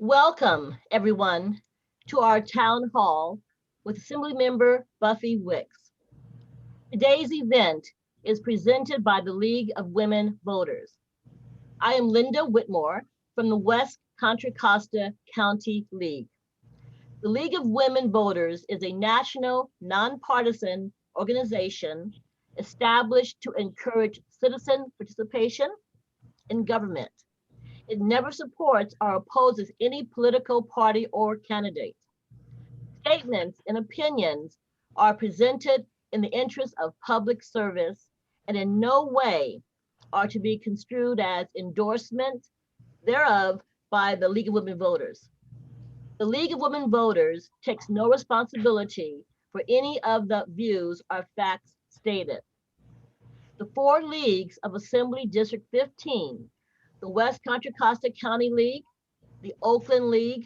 Welcome, everyone, to our town hall with Assemblymember Buffy Wicks. Today's event is presented by the League of Women Voters. I am Linda Whitmore from the West Contra Costa County League. The League of Women Voters is a national, nonpartisan organization established to encourage citizen participation in government. It never supports or opposes any political party or candidate. Statements and opinions are presented in the interest of public service and in no way are to be construed as endorsement thereof by the League of Women Voters. The League of Women Voters takes no responsibility for any of the views or facts stated. The four leagues of Assembly District 15, the West Contra Costa County League, the Oakland League,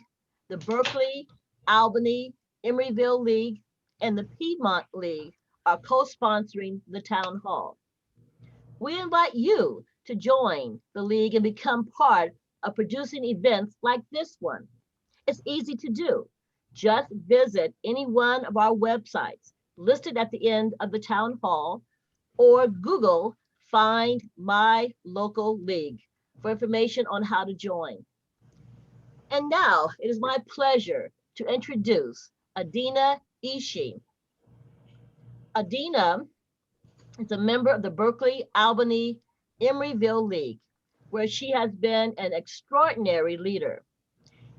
the Berkeley Albany Emeryville League, and the Piedmont League are co-sponsoring the town hall. We invite you to join the league and become part of producing events like this one. It's easy to do. Just visit any one of our websites listed at the end of the town hall or Google Find My Local League for information on how to join. And now it is my pleasure to introduce Adina Ishii. Adina is a member of the Berkeley Albany Emeryville League, where she has been an extraordinary leader.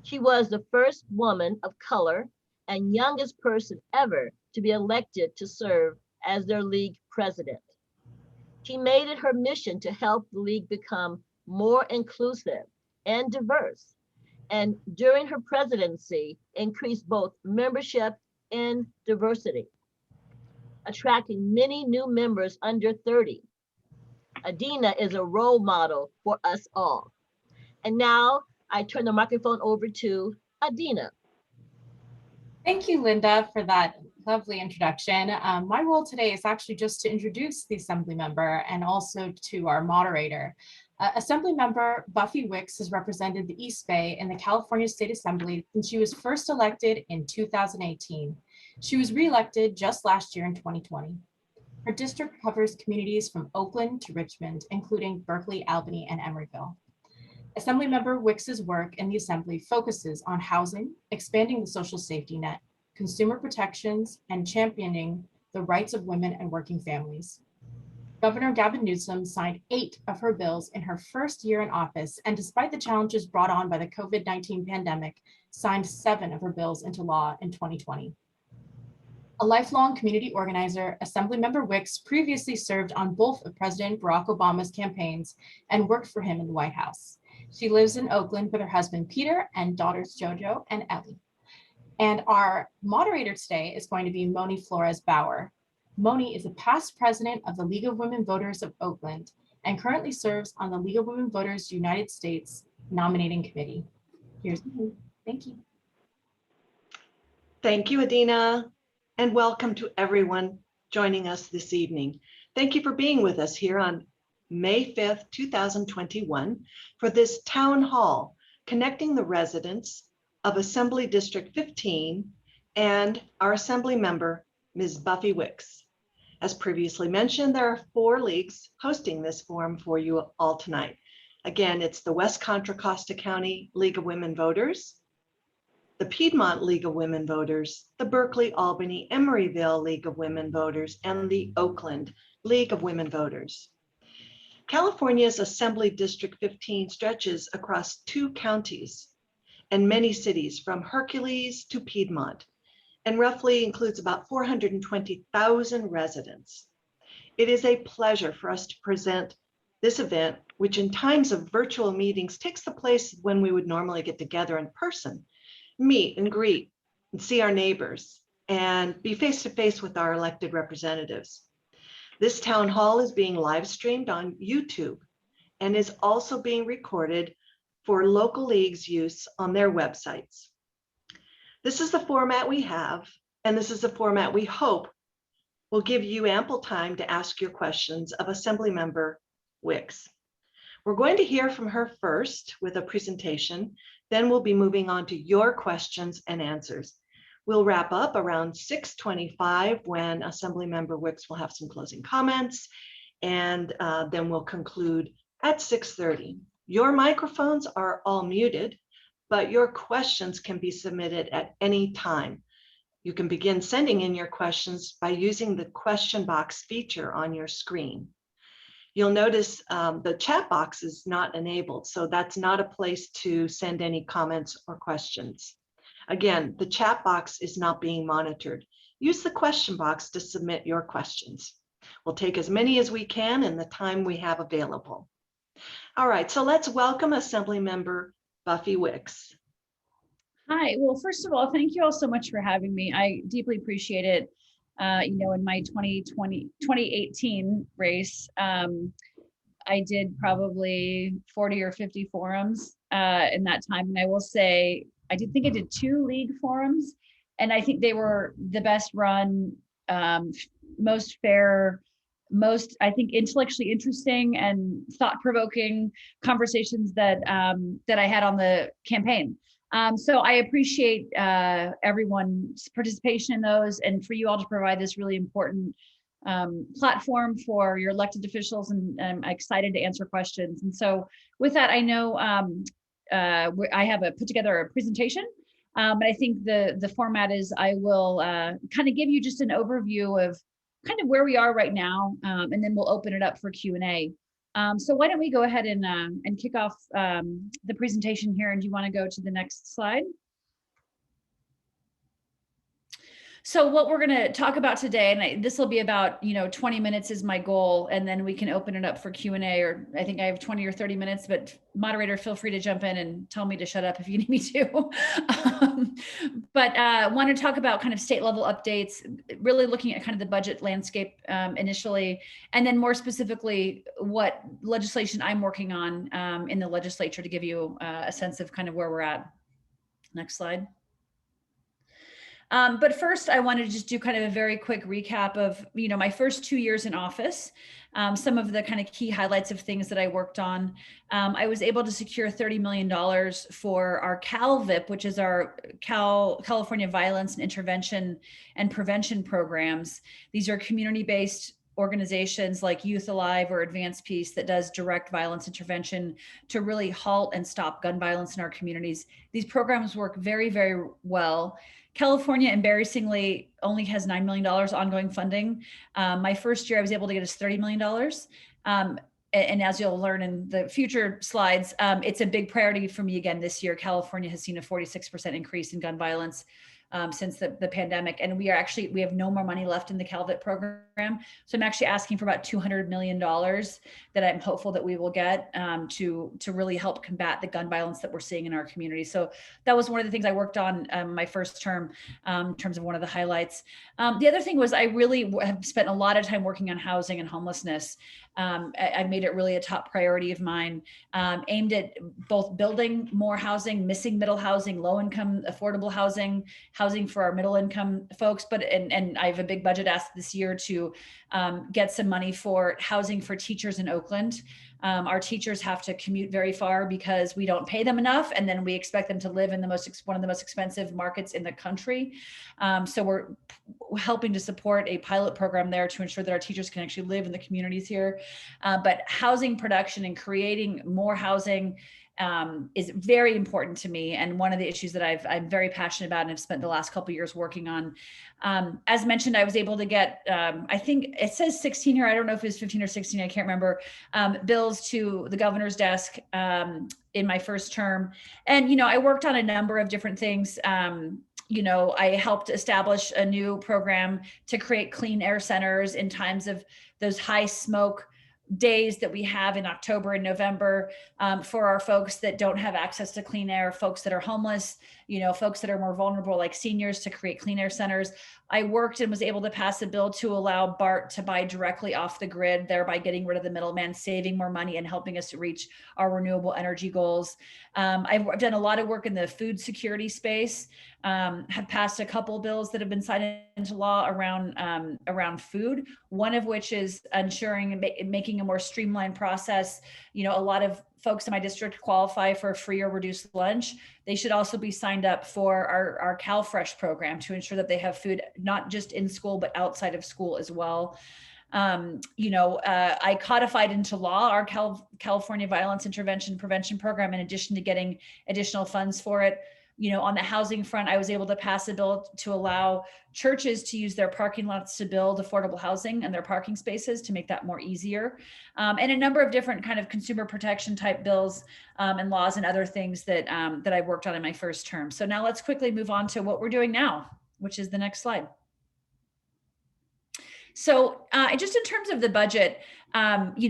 She was the first woman of color and youngest person ever to be elected to serve as their league president. She made it her mission to help the league become more inclusive and diverse, and during her presidency, increased both membership and diversity, attracting many new members under 30. Adina is a role model for us all. And now I turn the microphone over to Adina. Thank you, Linda, for that lovely introduction. My role today is actually just to introduce the Assembly member and also to our moderator. Assemblymember Buffy Wicks has represented the East Bay in the California State Assembly since she was first elected in 2018. She was re-elected just last year in 2020. Her district covers communities from Oakland to Richmond, including Berkeley, Albany, and Emeryville. Assemblymember Wicks's work in the Assembly focuses on housing, expanding the social safety net, consumer protections, and championing the rights of women and working families. Governor Gavin Newsom signed 8 of her bills in her first year in office, and despite the challenges brought on by the COVID-19 pandemic, signed 7 of her bills into law in 2020. A lifelong community organizer, Assemblymember Wicks previously served on both of President Barack Obama's campaigns and worked for him in the White House. She lives in Oakland with her husband, Peter, and daughters, Jojo and Ellie. And our moderator today is going to be Moni Flores Bauer. Moni is a past president of the League of Women Voters of Oakland and currently serves on the League of Women Voters United States nominating committee. Here's Moni. Thank you. Thank you, Adina, and welcome to everyone joining us this evening. Thank you for being with us here on May 5th, 2021 for this town hall connecting the residents of Assembly District 15 and our Assembly member, Ms. Buffy Wicks. As previously mentioned, there are 4 leagues hosting this forum for you all tonight. Again, it's the West Contra Costa County League of Women Voters, the Piedmont League of Women Voters, the Berkeley Albany Emeryville League of Women Voters, and the Oakland League of Women Voters. California's Assembly District 15 stretches across 2 counties and many cities from Hercules to Piedmont, and roughly includes about 420,000 residents. It is a pleasure for us to present this event, which in times of virtual meetings takes the place when we would normally get together in person, meet and greet and see our neighbors and be face to face with our elected representatives. This town hall is being live streamed on YouTube and is also being recorded for local leagues' use on their websites. This is the format we have, and this is the format we hope will give you ample time to ask your questions of Assemblymember Wicks. We're going to hear from her first with a presentation. Then we'll be moving on to your questions and answers. We'll wrap up around 6:25 when Assemblymember Wicks will have some closing comments, and then we'll conclude at 6:30. Your microphones are all muted, but your questions can be submitted at any time. You can begin sending in your questions by using the question box feature on your screen. You'll notice the chat box is not enabled, so that's not a place to send any comments or questions. Again, the chat box is not being monitored. Use the question box to submit your questions. We'll take as many as we can in the time we have available. All right, so let's welcome Assemblymember Buffy Wicks. Hi, well, first of all, thank you all so much for having me. I deeply appreciate it. In my 2018 race, I did probably 40 or 50 forums in that time. And I will say, I did 2 league forums, and I think they were the best run, most fair, most, I think, intellectually interesting and thought-provoking conversations that I had on the campaign. So I appreciate everyone's participation in those, and for you all to provide this really important platform for your elected officials, and I'm excited to answer questions. And so with that, I know I have put together a presentation, but I think the format is I will kind of give you just an overview of kind of where we are right now, and then we'll open it up for Q&A. So why don't we go ahead and kick off the presentation here, and do you want to go to the next slide? So what we're going to talk about today, and this will be about 20 minutes is my goal, and then we can open it up for Q&A, or I think I have 20 or 30 minutes, but moderator, feel free to jump in and tell me to shut up if you need me to. But I want to talk about kind of state level updates, really looking at kind of the budget landscape initially, and then more specifically what legislation I'm working on in the legislature to give you a sense of kind of where we're at. Next slide. But first, I wanted to just do kind of a very quick recap of, my first 2 years in office, some of the kind of key highlights of things that I worked on. I was able to secure $30 million for our CalVIP, which is our California Violence and Intervention and Prevention programs. These are community-based organizations like Youth Alive or Advanced Peace that does direct violence intervention to really halt and stop gun violence in our communities. These programs work very, very well. California, embarrassingly, only has $9 million ongoing funding. My first year, I was able to get us $30 million. And as you'll learn in the future slides, it's a big priority for me again this year. California has seen a 46% increase in gun violence since the pandemic. And we have no more money left in the CalVIP program. So I'm actually asking for about $200 million that I'm hopeful that we will get to really help combat the gun violence that we're seeing in our community. So that was one of the things I worked on my first term in terms of one of the highlights. The other thing was I really have spent a lot of time working on housing and homelessness. I made it really a top priority of mine, aimed at both building more housing, missing middle housing, low income, affordable housing for our middle income folks, and I have a big budget ask this year to get some money for housing for teachers in Oakland. Our teachers have to commute very far because we don't pay them enough, and then we expect them to live in one of the most expensive markets in the country. So we're helping to support a pilot program there to ensure that our teachers can actually live in the communities here. But housing production and creating more housing is very important to me, and one of the issues that I'm very passionate about and have spent the last couple of years working on. As mentioned, I was able to get, I think it says 16 here, I don't know if it's 15 or 16, I can't remember, bills to the governor's desk in my first term. And, I worked on a number of different things. I helped establish a new program to create clean air centers in times of those high smoke days that we have in October and November for our folks that don't have access to clean air, folks that are homeless, folks that are more vulnerable like seniors, to create clean air centers. I worked and was able to pass a bill to allow BART to buy directly off the grid, thereby getting rid of the middleman, saving more money and helping us to reach our renewable energy goals. I've done a lot of work in the food security space. have passed a couple bills that have been signed into law around food. One of which is ensuring and making a more streamlined process. You know, a lot of folks in my district qualify for a free or reduced lunch. They should also be signed up for our CalFresh program to ensure that they have food not just in school but outside of school as well. I codified into law our California Violence Intervention Prevention Program, in addition to getting additional funds for it. You know, on the housing front, I was able to pass a bill to allow churches to use their parking lots to build affordable housing and their parking spaces to make that more easier. And a number of different kind of consumer protection type bills and laws and other things that I worked on in my first term. So now let's quickly move on to what we're doing now, which is the next slide. So just in terms of the budget, and you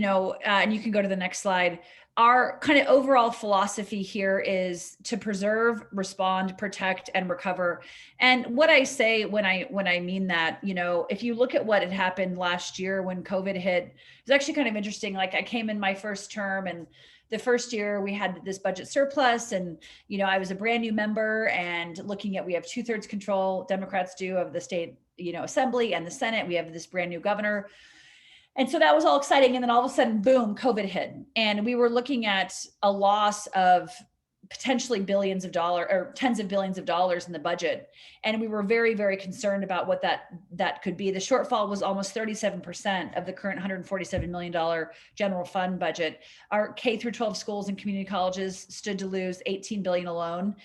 can go to the next slide, our kind of overall philosophy here is to preserve, respond, protect, and recover. And what I say when I mean that, you know, if you look at what had happened last year when COVID hit, it was actually kind of interesting. Like, I came in my first term, and the first year we had this budget surplus, and, you know, I was a brand new member, and looking at, we have 2/3 control, Democrats do, of the state, you know, assembly and the Senate. We have this brand new governor. And so that was all exciting. And then all of a sudden, boom, COVID hit. And we were looking at a loss of potentially billions of dollars or tens of billions of dollars in the budget. And we were very, very concerned about what that could be. The shortfall was almost 37% of the current $147 million general fund budget. Our K through 12 schools and community colleges stood to lose $18 billion alone,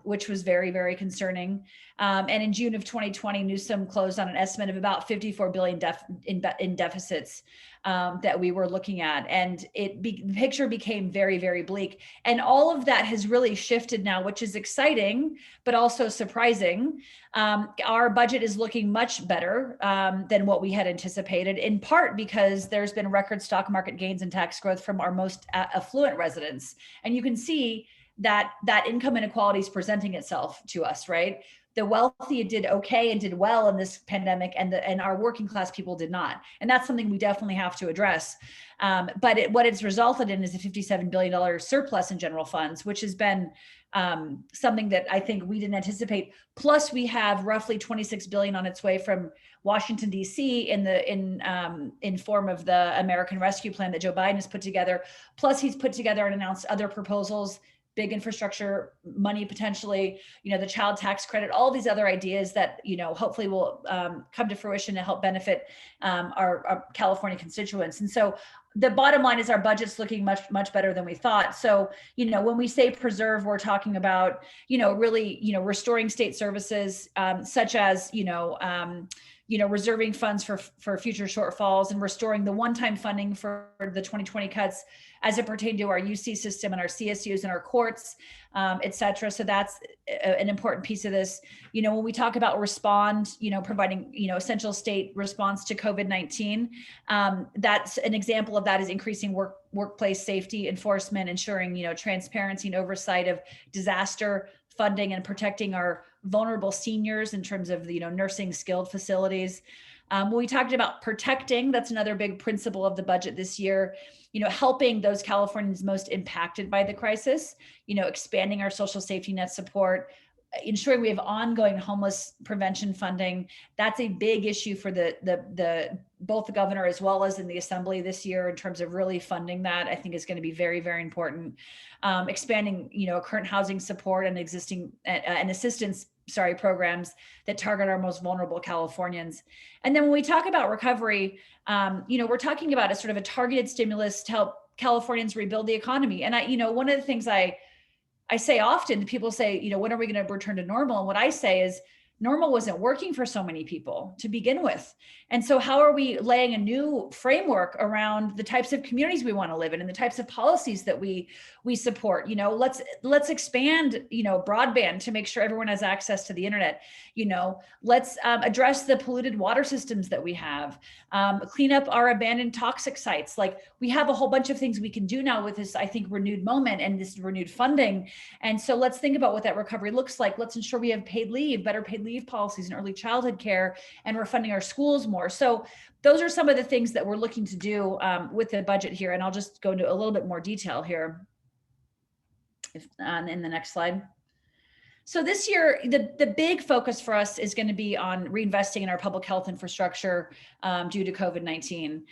which was very, very concerning. And in June of 2020, Newsom closed on an estimate of about $54 billion in deficits that we were looking at. And the picture became very, very bleak. And all of that has really shifted now, which is exciting, but also surprising. Our budget is looking much better than what we had anticipated, in part because there's been record stock market gains and tax growth from our most affluent residents. And you can see that income inequality is presenting itself to us, right? The wealthy did okay and did well in this pandemic, and our working class people did not. And that's something we definitely have to address. But what it's resulted in is a $57 billion surplus in general funds, which has been something that I think we didn't anticipate. Plus, we have roughly $26 billion on its way from Washington, D.C. in form of the American Rescue Plan that Joe Biden has put together. Plus, he's put together and announced other proposals, big infrastructure money, potentially, you know, the child tax credit, all these other ideas that, you know, hopefully will come to fruition to help benefit our California constituents. And so the bottom line is our budget's looking much, much better than we thought. So, you know, when we say preserve, we're talking about, you know, really, you know, restoring state services such as, reserving funds for future shortfalls, and restoring the one-time funding for the 2020 cuts as it pertained to our UC system and our CSUs and our courts, et cetera. So that's an important piece of this. You know, when we talk about respond, you know, providing, you know, essential state response to COVID-19, that's an example of that is increasing workplace safety enforcement, ensuring, you know, transparency and oversight of disaster funding, and protecting our vulnerable seniors in terms of, you know, nursing skilled facilities. When we talked about protecting, that's another big principle of the budget this year, you know, helping those Californians most impacted by the crisis, you know, expanding our social safety net support, ensuring we have ongoing homeless prevention funding. That's a big issue for both the governor as well as in the assembly this year in terms of really funding that. I think is going to be very, very important. Expanding, you know, current housing support and existing and assistance programs that target our most vulnerable Californians. And then when we talk about recovery, you know, we're talking about a sort of a targeted stimulus to help Californians rebuild the economy. And one of the things I say often, people say, you know, when are we going to return to normal? And what I say is, normal wasn't working for so many people to begin with. And so how are we laying a new framework around the types of communities we want to live in and the types of policies that we support? You know, let's expand, you know, broadband to make sure everyone has access to the internet. You know, let's address the polluted water systems that we have, clean up our abandoned toxic sites. Like, we have a whole bunch of things we can do now with this, I think, renewed moment and this renewed funding. And so let's think about what that recovery looks like. Let's ensure we have paid leave, better paid leave policies and early childhood care, and we're funding our schools more. So those are some of the things that we're looking to do with the budget here. And I'll just go into a little bit more detail here in the next slide. So this year, the big focus for us is going to be on reinvesting in our public health infrastructure due to COVID-19,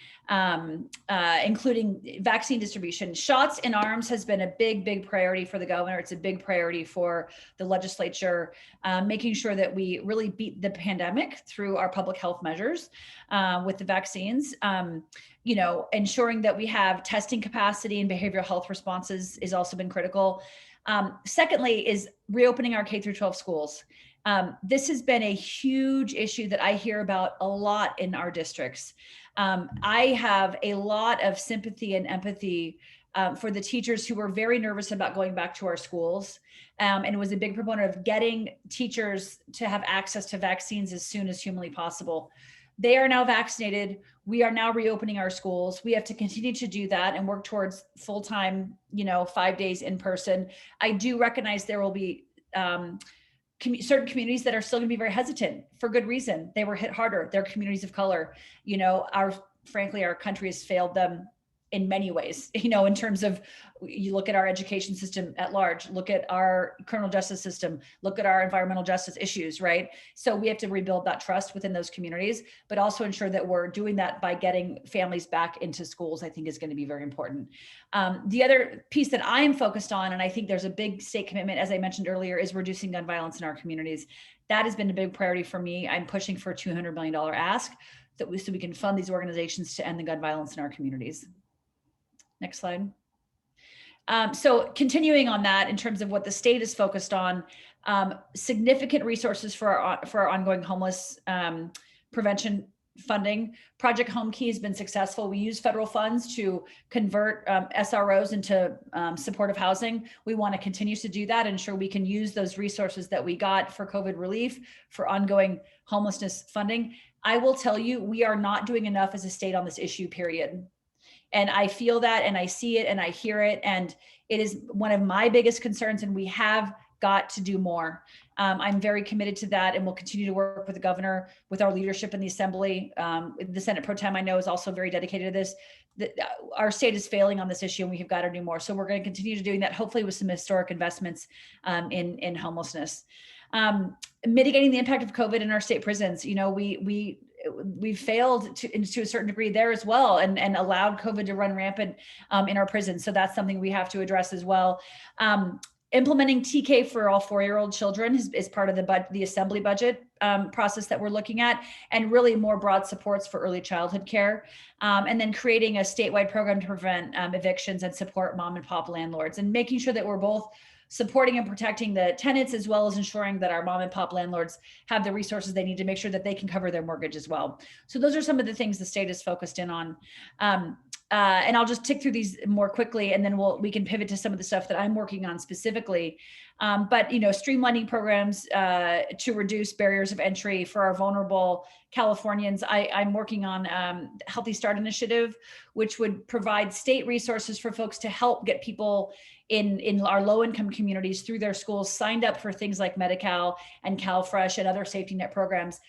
including vaccine distribution. Shots in arms has been a big priority for the governor. It's a big priority for the legislature, making sure that we really beat the pandemic through our public health measures with the vaccines. You know, ensuring that we have testing capacity and behavioral health responses has also been critical. Secondly is reopening our K through 12 schools. This has been a huge issue that I hear about a lot in our districts. I have a lot of sympathy and empathy for the teachers who were very nervous about going back to our schools, and was a big proponent of getting teachers to have access to vaccines as soon as humanly possible. They are now vaccinated. We are now reopening our schools. We have to continue to do that and work towards full-time, 5 days in person. I do recognize there will be certain communities that are still going to be very hesitant for good reason. They were hit harder. They're communities of color. Frankly, our country has failed them in many ways, in terms of, you look at our education system at large, look at our criminal justice system, look at our environmental justice issues, right? So we have to rebuild that trust within those communities, but also ensure that we're doing that by getting families back into schools, I think is going to be very important. The other piece that I am focused on, and I think there's a big state commitment, as I mentioned earlier, is reducing gun violence in our communities. That has been a big priority for me. I'm pushing for a $200 million ask so we can fund these organizations to end the gun violence in our communities. Next slide. So continuing on that, in terms of what the state is focused on, significant resources for our ongoing homeless prevention funding. Project Home Key has been successful. We use federal funds to convert SROs into supportive housing. We want to continue to do that, ensure we can use those resources that we got for COVID relief for ongoing homelessness funding. I will tell you, we are not doing enough as a state on this issue, period. And I feel that, and I see it, and I hear it, and it is one of my biggest concerns, and we have got to do more. I'm very committed to that, and we'll continue to work with the governor, with our leadership in the Assembly. The Senate Pro Tem, I know, is also very dedicated to this. Our state is failing on this issue, and we have got to do more. So we're going to continue to doing that, hopefully with some historic investments in homelessness. Mitigating the impact of COVID in our state prisons. We failed to a certain degree there as well, and allowed COVID to run rampant in our prisons. So that's something we have to address as well. Implementing TK for all 4-year-old children is part of the Assembly budget process that we're looking at, and really more broad supports for early childhood care. And then creating a statewide program to prevent evictions and support mom and pop landlords, and making sure that we're both supporting and protecting the tenants, as well as ensuring that our mom and pop landlords have the resources they need to make sure that they can cover their mortgage as well. So those are some of the things the state is focused in on. And I'll just tick through these more quickly, and then we can pivot to some of the stuff that I'm working on specifically. But streamlining programs to reduce barriers of entry for our vulnerable Californians. I'm working on Healthy Start Initiative, which would provide state resources for folks to help get people in our low-income communities through their schools signed up for things like Medi-Cal and CalFresh and other safety net programs.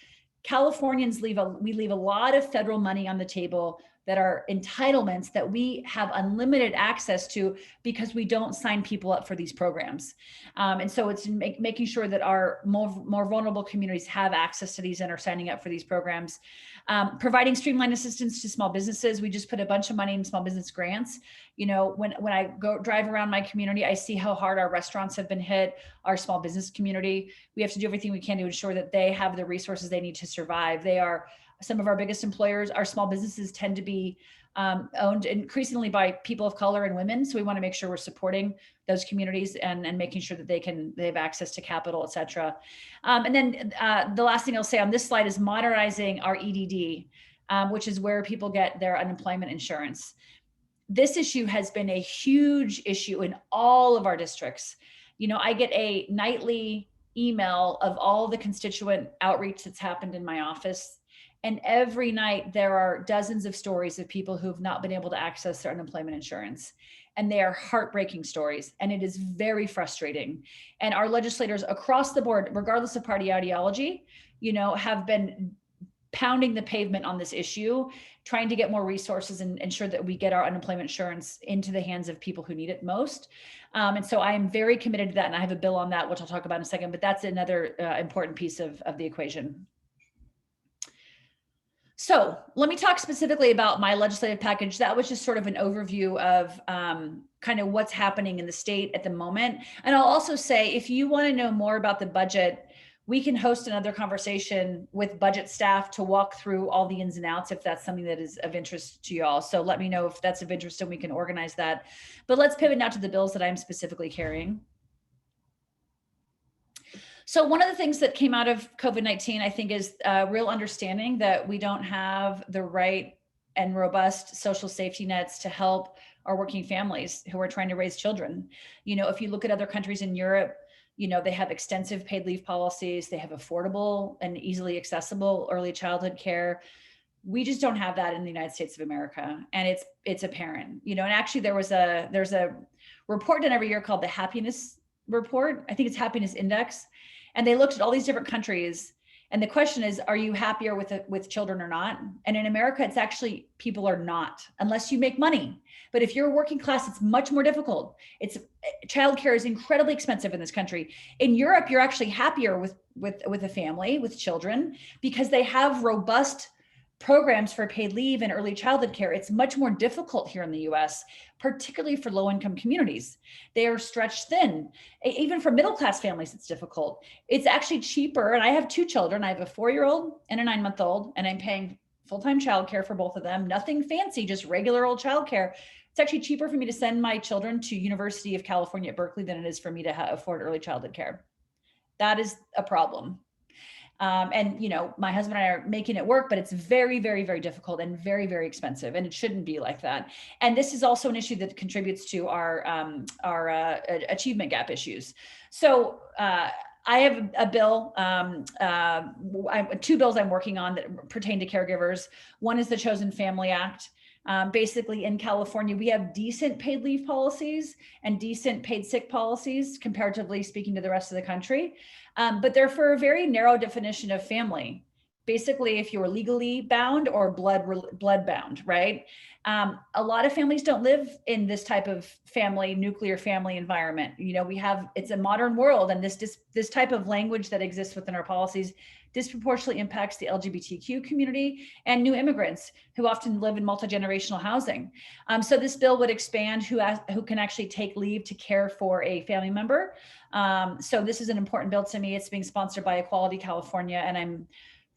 Californians leave a lot of federal money on the table that are entitlements that we have unlimited access to because we don't sign people up for these programs. And so it's making sure that our more vulnerable communities have access to these and are signing up for these programs. Providing streamlined assistance to small businesses. We just put a bunch of money in small business grants. When I drive around my community, I see how hard our restaurants have been hit, our small business community. We have to do everything we can to ensure that they have the resources they need to survive. They are some of our biggest employers. Our small businesses tend to be owned increasingly by people of color and women. So we want to make sure we're supporting those communities and making sure that they have access to capital, et cetera. And then the last thing I'll say on this slide is modernizing our EDD, which is where people get their unemployment insurance. This issue has been a huge issue in all of our districts. I get a nightly email of all the constituent outreach that's happened in my office. And every night there are dozens of stories of people who have not been able to access their unemployment insurance. And they are heartbreaking stories. And it is very frustrating. And our legislators across the board, regardless of party ideology, have been pounding the pavement on this issue, trying to get more resources and ensure that we get our unemployment insurance into the hands of people who need it most. And so I am very committed to that. And I have a bill on that, which I'll talk about in a second, but that's another important piece of the equation. So let me talk specifically about my legislative package. That was just sort of an overview of kind of what's happening in the state at the moment. And I'll also say, if you want to know more about the budget, we can host another conversation with budget staff to walk through all the ins and outs if that's something that is of interest to you all. So let me know if that's of interest and we can organize that. But let's pivot now to the bills that I'm specifically carrying. So one of the things that came out of COVID-19, I think, is a real understanding that we don't have the right and robust social safety nets to help our working families who are trying to raise children. You know, if you look at other countries in Europe, you know, they have extensive paid leave policies, they have affordable and easily accessible early childhood care. We just don't have that in the United States of America. And it's apparent, you know, and actually there's a report done every year called the Happiness Report. I think it's Happiness Index. And they looked at all these different countries. And the question is, are you happier with children or not? And in America, it's actually, people are not, unless you make money. But if you're working class, it's much more difficult. Childcare is incredibly expensive in this country. In Europe, you're actually happier with a family, with children, because they have robust programs for paid leave and early childhood care. It's much more difficult here in the US, particularly for low-income communities. They are stretched thin. Even for middle-class families, it's difficult. It's actually cheaper, and I have two children. I have a 4-year-old and a 9-month-old, and I'm paying full-time childcare for both of them. Nothing fancy, just regular old childcare. It's actually cheaper for me to send my children to University of California at Berkeley than it is for me to afford early childhood care. That is a problem. And, you know, my husband and I are making it work, but it's very, very, very difficult and very, very expensive. And it shouldn't be like that. And this is also an issue that contributes to our achievement gap issues. So I have a bill, two bills I'm working on that pertain to caregivers. One is the Chosen Family Act. Basically in California, we have decent paid leave policies and decent paid sick policies, comparatively speaking to the rest of the country. But they're for a very narrow definition of family. Basically, if you're legally bound or blood bound, right? A lot of families don't live in this type of nuclear family environment. You know, it's a modern world, and this type of language that exists within our policies disproportionately impacts the LGBTQ community and new immigrants who often live in multi-generational housing. So this bill would expand who can actually take leave to care for a family member. So this is an important bill to me. It's being sponsored by Equality California, and I'm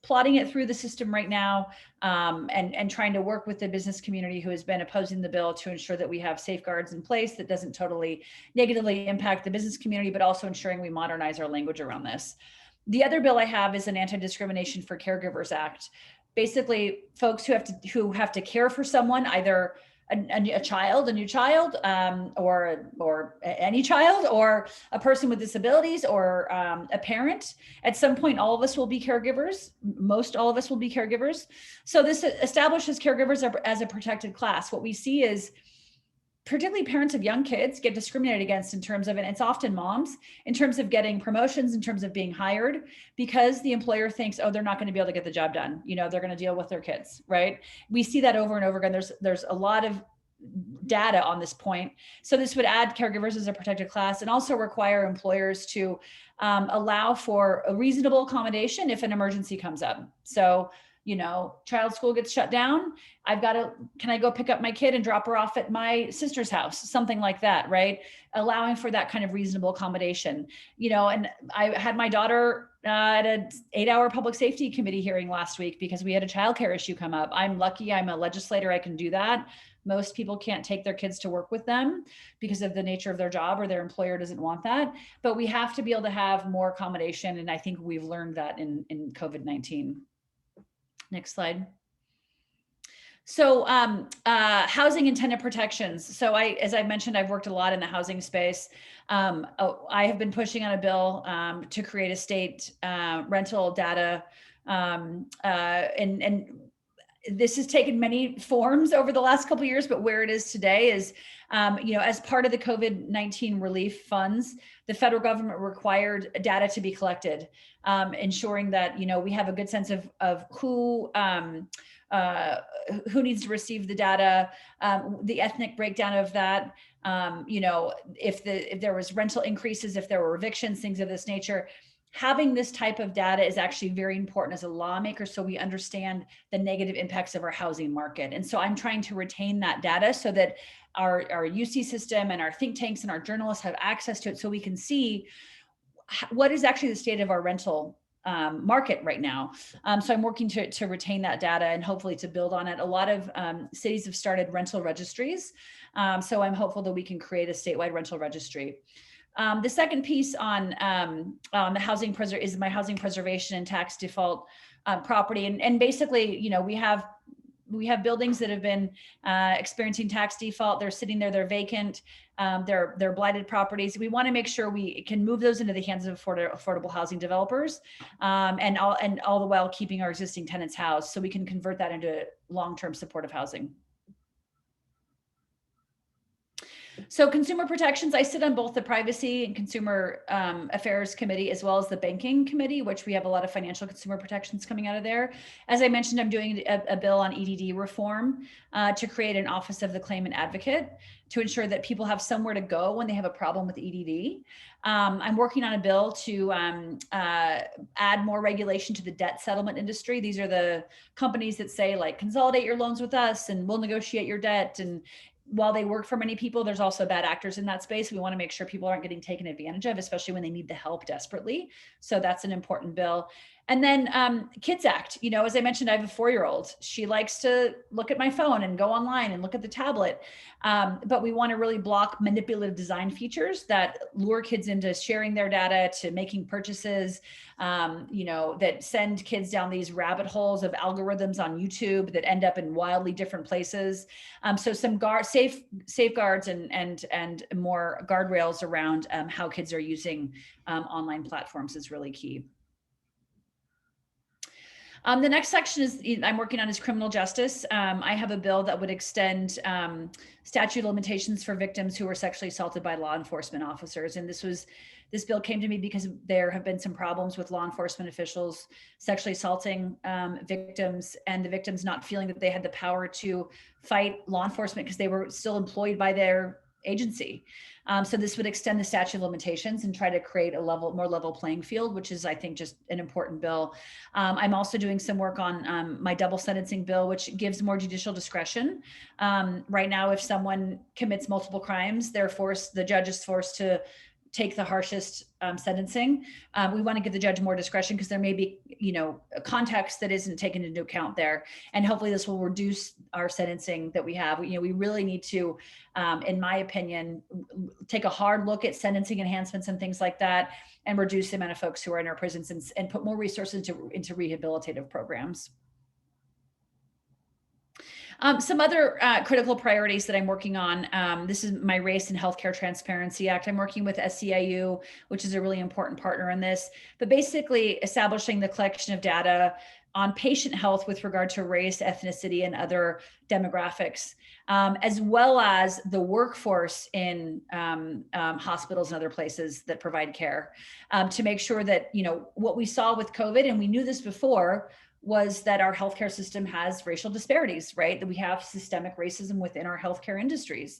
plotting it through the system right now, and trying to work with the business community who has been opposing the bill to ensure that we have safeguards in place that doesn't totally negatively impact the business community, but also ensuring we modernize our language around this. The other bill I have is an Anti-Discrimination for Caregivers Act. Basically, folks who have to care for someone, either a new child, or any child, or a person with disabilities, or a parent. At some point, all of us will be caregivers. Most all of us will be caregivers. So this establishes caregivers as a protected class. What we see is, particularly parents of young kids get discriminated against in terms of, and it's often moms, in terms of getting promotions, in terms of being hired, because the employer thinks, oh, they're not going to be able to get the job done. You know, they're going to deal with their kids, right? We see that over and over again. There's a lot of data on this point. So this would add caregivers as a protected class, and also require employers to allow for a reasonable accommodation if an emergency comes up. So, you know, child school gets shut down. Can I go pick up my kid and drop her off at my sister's house? Something like that, right? Allowing for that kind of reasonable accommodation. You know, and I had my daughter at an 8-hour public safety committee hearing last week because we had a childcare issue come up. I'm lucky I'm a legislator, I can do that. Most people can't take their kids to work with them because of the nature of their job, or their employer doesn't want that. But we have to be able to have more accommodation. And I think we've learned that in COVID-19. Next slide. So housing and tenant protections. So as I mentioned, I've worked a lot in the housing space. I have been pushing on a bill to create a state rental data. And this has taken many forms over the last couple of years, but where it is today is, as part of the COVID-19 relief funds, the federal government required data to be collected, ensuring that, we have a good sense of who needs to receive the data, the ethnic breakdown of that, if there was rental increases, if there were evictions, things of this nature. Having this type of data is actually very important as a lawmaker, so we understand the negative impacts of our housing market. And so I'm trying to retain that data so that our UC system and our think tanks and our journalists have access to it, so we can see what is actually the state of our rental market right now. So I'm working to retain that data and hopefully to build on it. A lot of cities have started rental registries. So I'm hopeful that we can create a statewide rental registry. The second piece on the housing is my housing preservation and tax default property. And basically, we have buildings that have been experiencing tax default. They're sitting there, they're vacant, they're blighted properties. We want to make sure we can move those into the hands of affordable housing developers, and all the while keeping our existing tenants housed, so we can convert that into long-term supportive housing. So consumer protections, I sit on both the Privacy and Consumer Affairs Committee as well as the Banking Committee, which we have a lot of financial consumer protections coming out of there. As I mentioned, I'm doing a bill on EDD reform to create an Office of the Claimant Advocate to ensure that people have somewhere to go when they have a problem with EDD. I'm working on a bill to add more regulation to the debt settlement industry. These are the companies that say, like, consolidate your loans with us and we'll negotiate your debt. And while they work for many people, there's also bad actors in that space. We want to make sure people aren't getting taken advantage of, especially when they need the help desperately. So that's an important bill. And then Kids Act, as I mentioned, I have a 4-year-old. She likes to look at my phone and go online and look at the tablet. But we want to really block manipulative design features that lure kids into sharing their data, to making purchases, that send kids down these rabbit holes of algorithms on YouTube that end up in wildly different places. So some safeguards and more guardrails around how kids are using online platforms is really key. The next section I'm working on is criminal justice. I have a bill that would extend statute of limitations for victims who were sexually assaulted by law enforcement officers. And this bill came to me because there have been some problems with law enforcement officials sexually assaulting victims, and the victims not feeling that they had the power to fight law enforcement because they were still employed by their agency. So this would extend the statute of limitations and try to create a more level playing field, which is, I think, just an important bill. I'm also doing some work on my double sentencing bill, which gives more judicial discretion. Right now, if someone commits multiple crimes, the judge is forced to take the harshest sentencing. We want to give the judge more discretion because there may be, a context that isn't taken into account there. And hopefully this will reduce our sentencing that we have. We really need to, in my opinion, take a hard look at sentencing enhancements and things like that, and reduce the amount of folks who are in our prisons and put more resources into rehabilitative programs. Some other critical priorities that I'm working on. This is my Race and Healthcare Transparency Act. I'm working with SEIU, which is a really important partner in this, but basically establishing the collection of data on patient health with regard to race, ethnicity, and other demographics, as well as the workforce in hospitals and other places that provide care, to make sure that, what we saw with COVID, and we knew this before, was that our healthcare system has racial disparities, right? That we have systemic racism within our healthcare industries.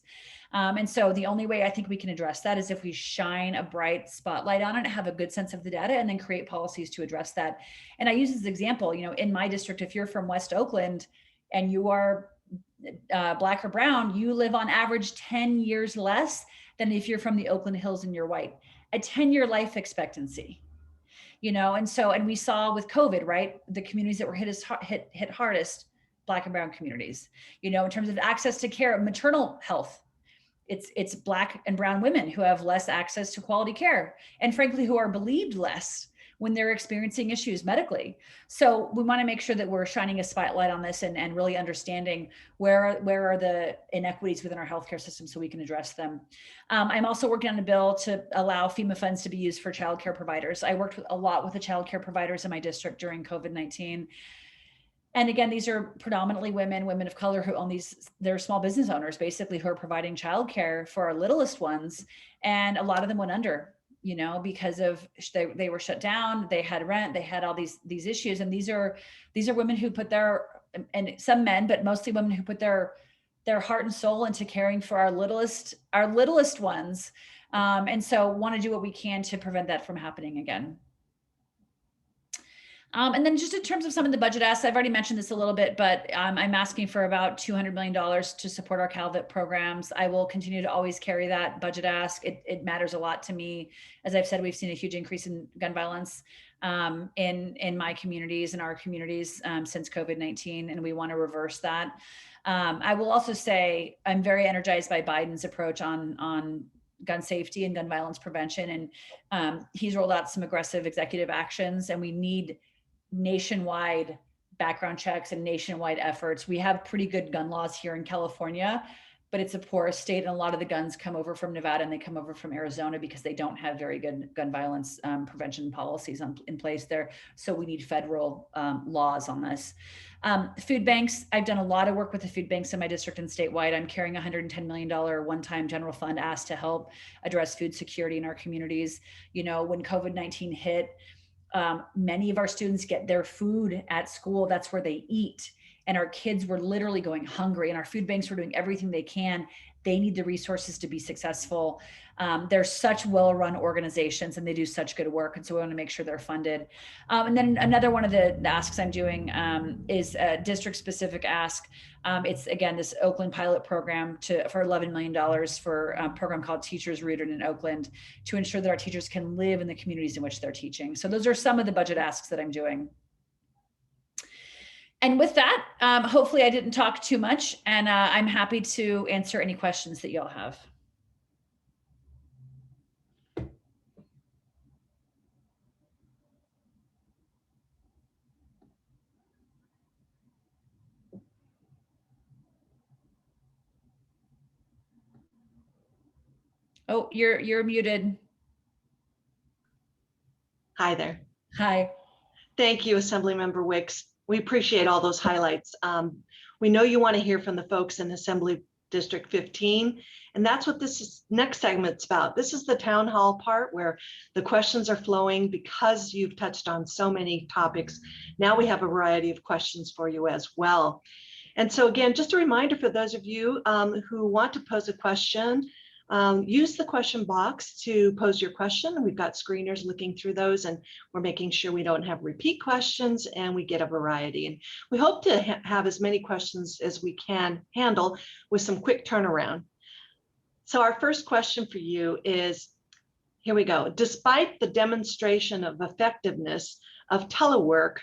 And so the only way I think we can address that is if we shine a bright spotlight on it, have a good sense of the data, and then create policies to address that. And I use this example, in my district, if you're from West Oakland and you are Black or brown, you live on average 10 years less than if you're from the Oakland Hills and you're white. A 10-year life expectancy. And we saw with COVID, right, the communities that were hit hardest, Black and brown communities, in terms of access to care, maternal health, it's Black and brown women who have less access to quality care, and frankly, who are believed less when they're experiencing issues medically. So we want to make sure that we're shining a spotlight on this and really understanding where are the inequities within our healthcare system so we can address them. I'm also working on a bill to allow FEMA funds to be used for childcare providers. I worked a lot with the childcare providers in my district during COVID-19. And again, these are predominantly women of color who own these, they're small business owners, basically, who are providing childcare for our littlest ones. And a lot of them went under, you know, because of they were shut down, they had rent, they had all these issues. And these are women who put their, and some men, but mostly women who put their heart and soul into caring for our littlest ones. And so want to do what we can to prevent that from happening again. And then just in terms of some of the budget asks, I've already mentioned this a little bit, but I'm asking for about $200 million to support our CalVIP programs. I will continue to always carry that budget ask. It matters a lot to me. As I've said, we've seen a huge increase in gun violence in my communities and our communities since COVID-19, and we want to reverse that. I will also say I'm very energized by Biden's approach on gun safety and gun violence prevention. And he's rolled out some aggressive executive actions, and we need nationwide background checks and nationwide efforts. We have pretty good gun laws here in California, but it's a porous state. And a lot of the guns come over from Nevada and they come over from Arizona because they don't have very good gun violence prevention policies in place there. So we need federal laws on this. Food banks, I've done a lot of work with the food banks in my district and statewide. I'm carrying $110 million one-time general fund asked to help address food security in our communities. You know, when COVID-19 hit, many of our students get their food at school. That's where they eat. And our kids were literally going hungry, and our food banks were doing everything they can. They need the resources to be successful. They're such well-run organizations and they do such good work. And so we want to make sure they're funded. And then another one of the asks I'm doing is a district-specific ask. It's, again, this Oakland pilot program for $11 million for a program called Teachers Rooted in Oakland to ensure that our teachers can live in the communities in which they're teaching. So those are some of the budget asks that I'm doing. And with that, hopefully I didn't talk too much, and I'm happy to answer any questions that y'all have. Oh, you're muted. Hi there. Hi. Thank you, Assemblymember Wicks. We appreciate all those highlights. We know you want to hear from the folks in Assembly District 15, and that's what this next segment's about. This is the town hall part where the questions are flowing because you've touched on so many topics. Now we have a variety of questions for you as well. And so again, just a reminder for those of you who want to pose a question, use the question box to pose your question. We've got screeners looking through those, and we're making sure we don't have repeat questions and we get a variety. And we hope to have as many questions as we can handle with some quick turnaround. So our first question for you is, here we go. Despite the demonstration of effectiveness of telework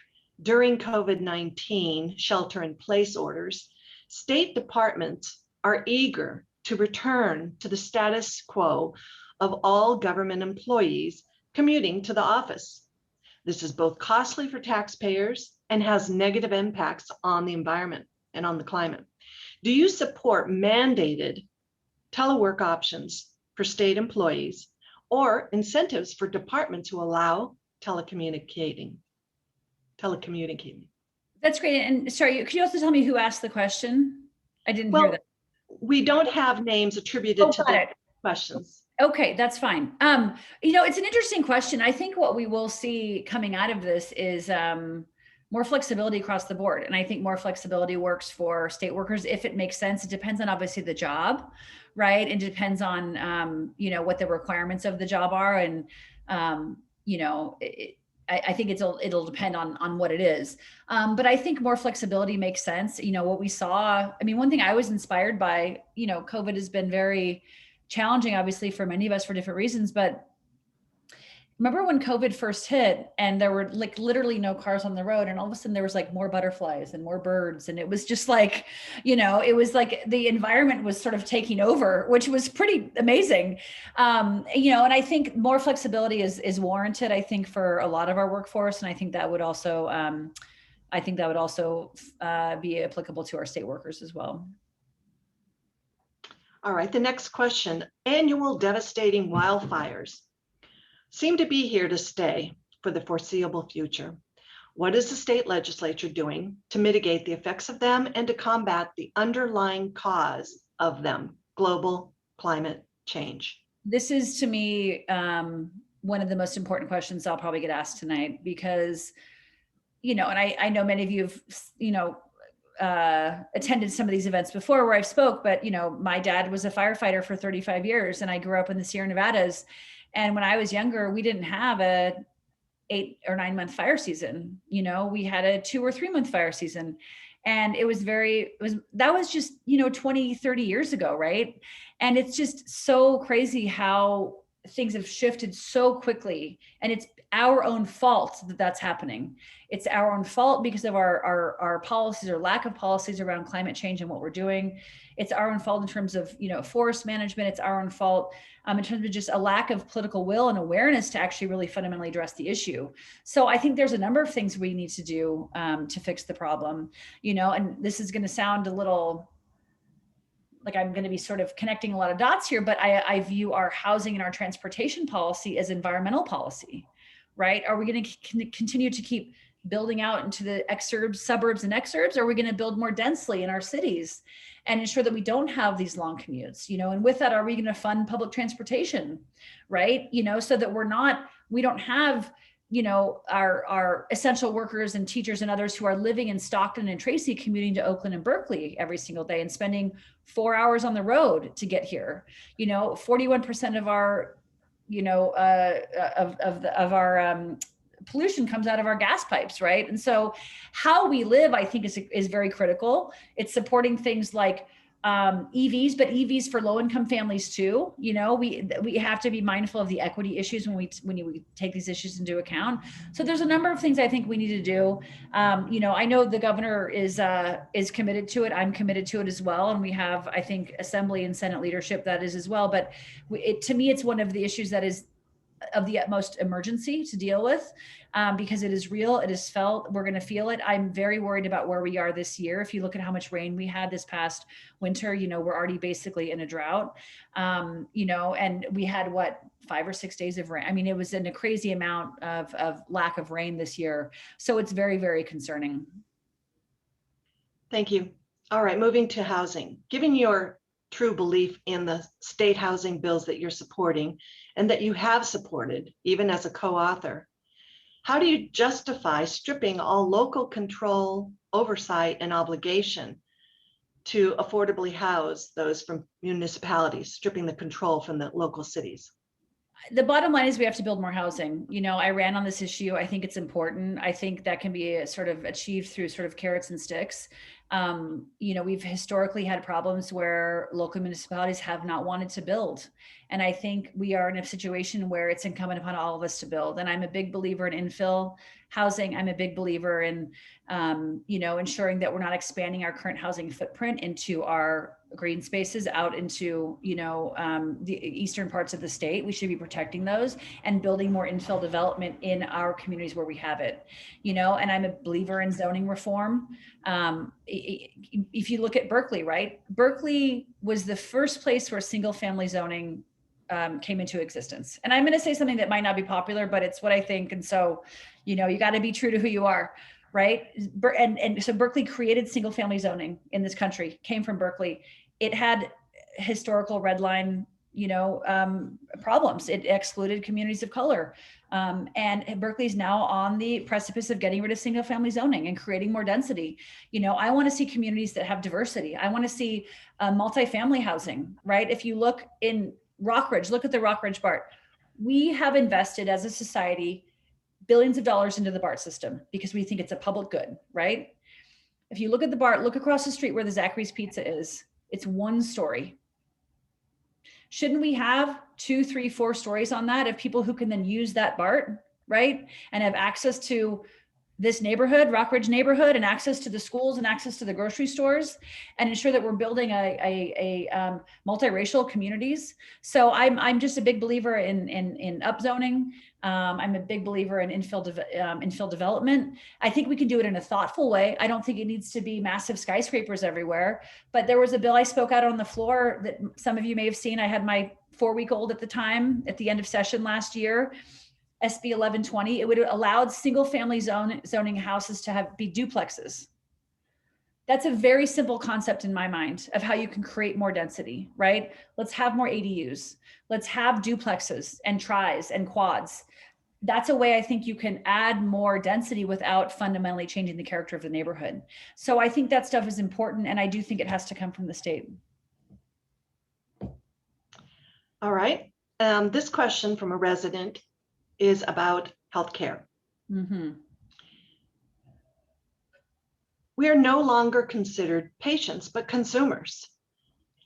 during COVID-19 shelter-in-place orders, state departments are eager to return to the status quo of all government employees commuting to the office. This is both costly for taxpayers and has negative impacts on the environment and on the climate. Do you support mandated telework options for state employees or incentives for departments who allow telecommunicating? That's great. And sorry, could you also tell me who asked the question? I didn't hear that. We don't have names attributed to the questions. Okay, that's fine. You know, it's an interesting question. I think what we will see coming out of this is more flexibility across the board. And I think more flexibility works for state workers if it makes sense. It depends on obviously the job, right? It depends on, you know, what the requirements of the job are. And, you know, I think it'll depend on what it is. But I think more flexibility makes sense. You know, what we saw, I mean, one thing I was inspired by, you know, COVID has been very challenging, obviously, for many of us for different reasons. But remember when COVID first hit and there were like literally no cars on the road, and all of a sudden there was like more butterflies and more birds. And it was just like, you know, it was like the environment was sort of taking over, which was pretty amazing. You know, and I think more flexibility is warranted, I think, for a lot of our workforce. And I think that would also, be applicable to our state workers as well. All right, the next question. Annual devastating wildfires seem to be here to stay for the foreseeable future. What is the state legislature doing to mitigate the effects of them and to combat the underlying cause of them, global climate change? This is, to me, one of the most important questions I'll probably get asked tonight, because, and I know many of you have, attended some of these events before where I've spoke, but, my dad was a firefighter for 35 years and I grew up in the Sierra Nevadas. And when I was younger, we didn't have a 8 or 9 month fire season. We had a 2 or 3 month fire season. And that was just, 20, 30 years ago. Right. And it's just so crazy how things have shifted so quickly, and it's our own fault that that's happening. It's our own fault because of our policies or lack of policies around climate change and what we're doing. It's our own fault in terms of, forest management. It's our own fault in terms of just a lack of political will and awareness to actually really fundamentally address the issue. So I think there's a number of things we need to do to fix the problem, and this is going to sound a little like I'm going to be sort of connecting a lot of dots here, but I view our housing and our transportation policy as environmental policy, right? Are we going to continue to keep building out into the suburbs and exurbs? Or are we going to build more densely in our cities and ensure that we don't have these long commutes, and with that, are we going to fund public transportation, right? So that we don't have, our essential workers and teachers and others who are living in Stockton and Tracy commuting to Oakland and Berkeley every single day and spending 4 hours on the road to get here. 41% of our, of our pollution comes out of our gas pipes, right? And so how we live, I think, is very critical. It's supporting things like EVs, but EVs for low-income families too. We have to be mindful of the equity issues when we take these issues into account. So there's a number of things I think we need to do. I know the governor is committed to it. I'm committed to it as well, and we have, I think, Assembly and Senate leadership that is as well. But to me, it's one of the issues that is of the utmost emergency to deal with, because it is real, it is felt, we're going to feel it. I'm very worried about where we are this year. If you look at how much rain we had this past winter, we're already basically in a drought, and we had 5 or 6 days of rain. I mean, it was in a crazy amount of lack of rain this year. So it's very, very concerning. Thank you. All right, moving to housing. Given your true belief in the state housing bills that you're supporting and that you have supported, even as a co-author, how do you justify stripping all local control, oversight, and obligation to affordably house those from municipalities, stripping the control from the local cities? The bottom line is we have to build more housing. I ran on this issue. I think it's important. I think that can be sort of achieved through sort of carrots and sticks. We've historically had problems where local municipalities have not wanted to build. And I think we are in a situation where it's incumbent upon all of us to build. And I'm a big believer in infill housing. I'm a big believer in, ensuring that we're not expanding our current housing footprint into our green spaces out into, the eastern parts of the state. We should be protecting those and building more infill development in our communities where we have it, and I'm a believer in zoning reform. If you look at Berkeley, right? Berkeley was the first place where single family zoning came into existence. And I'm going to say something that might not be popular, but it's what I think. And so, you got to be true to who you are, right? And so Berkeley created single family zoning in this country, came from Berkeley. It had historical red line, problems. It excluded communities of color. And Berkeley's now on the precipice of getting rid of single family zoning and creating more density. I want to see communities that have diversity. I want to see multifamily housing, right? If you look in Rockridge, look at the Rockridge BART. We have invested as a society billions of dollars into the BART system because we think it's a public good, right? If you look at the BART, look across the street where the Zachary's Pizza is. It's 1 story. Shouldn't we have 2, 3, 4 stories on that of people who can then use that BART, right? And have access to this neighborhood, Rockridge neighborhood, and access to the schools and access to the grocery stores, and ensure that we're building a multiracial communities. So I'm just a big believer in upzoning. I'm a big believer in infill development. I think we can do it in a thoughtful way. I don't think it needs to be massive skyscrapers everywhere, but there was a bill I spoke out on the floor that some of you may have seen. I had my 4-week-old at the time at the end of session last year. SB 1120, it would have allowed single family zoning houses to be duplexes. That's a very simple concept in my mind of how you can create more density, right? Let's have more ADUs. Let's have duplexes and tris and quads. That's a way I think you can add more density without fundamentally changing the character of the neighborhood. So I think that stuff is important, and I do think it has to come from the state. All right. This question from a resident is about healthcare. Mm-hmm. We are no longer considered patients, but consumers.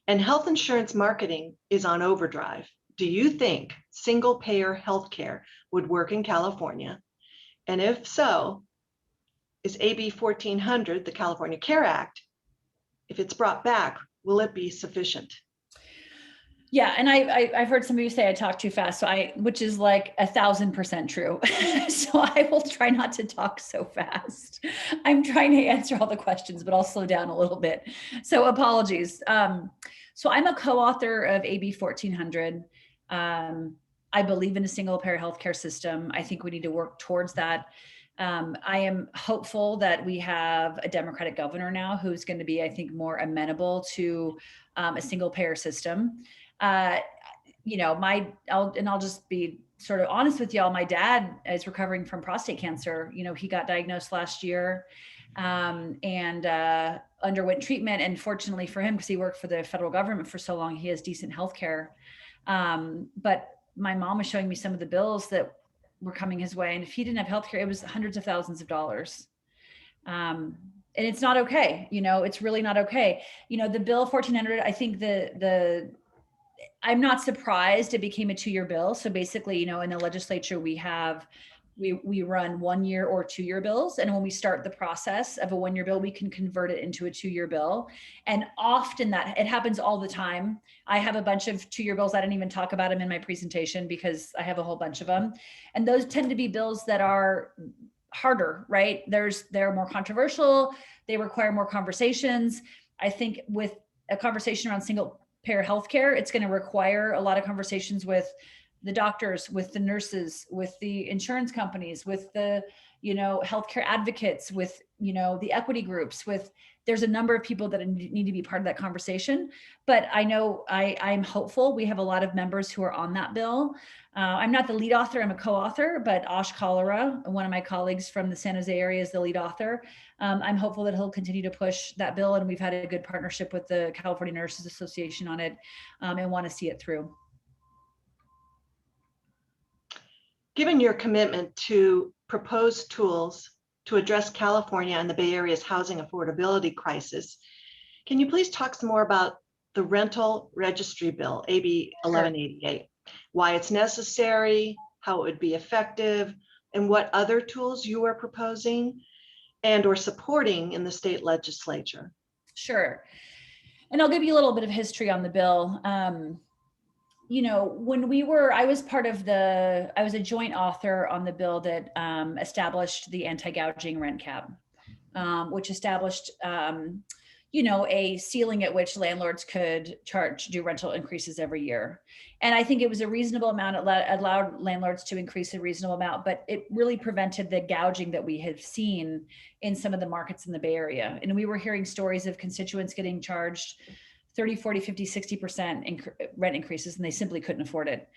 And health insurance marketing is on overdrive. Do you think single payer healthcare would work in California? And if so, is AB 1400, the California Care Act, if it's brought back, will it be sufficient? Yeah, and I've heard some of you say I talk too fast, which is like 1,000% true. So I will try not to talk so fast. I'm trying to answer all the questions, but I'll slow down a little bit. So apologies. So I'm a co-author of AB 1400. I believe in a single payer healthcare system. I think we need to work towards that. I am hopeful that we have a Democratic governor now who's going to be, I think, more amenable to a single payer system. I'll just be sort of honest with y'all. My dad is recovering from prostate cancer. He got diagnosed last year and underwent treatment. And fortunately for him, because he worked for the federal government for so long, he has decent health care. But my mom was showing me some of the bills that were coming his way. And if he didn't have health care, it was hundreds of thousands of dollars. And it's not okay. It's really not okay. The bill 1400, I think I'm not surprised it became a 2-year bill. So basically, in the legislature, we run 1-year or 2-year bills. And when we start the process of a 1-year bill, we can convert it into a 2-year bill. And often it happens all the time. I have a bunch of 2-year bills. I didn't even talk about them in my presentation because I have a whole bunch of them. And those tend to be bills that are harder, right? They're more controversial. They require more conversations. I think with a conversation around single payer healthcare, it's going to require a lot of conversations with the doctors, with the nurses, with the insurance companies, with the, healthcare advocates, with, the equity groups, there's a number of people that need to be part of that conversation. But I know I'm hopeful. We have a lot of members who are on that bill. I'm not the lead author, I'm a co-author, but Ash Kalera, one of my colleagues from the San Jose area, is the lead author. I'm hopeful that he'll continue to push that bill. And we've had a good partnership with the California Nurses Association on it and want to see it through. Given your commitment to propose tools to address California and the Bay Area's housing affordability crisis, can you please talk some more about the rental registry bill, AB 1188, why it's necessary, how it would be effective, and what other tools you are proposing and or supporting in the state legislature? Sure. And I'll give you a little bit of history on the bill. I was a joint author on the bill that established the anti-gouging rent cap, which established, a ceiling at which landlords could do rental increases every year. And I think it was a reasonable amount. It allowed landlords to increase a reasonable amount, but it really prevented the gouging that we have seen in some of the markets in the Bay Area. And we were hearing stories of constituents getting charged 30, 40, 50, 60% rent increases, and they simply couldn't afford it.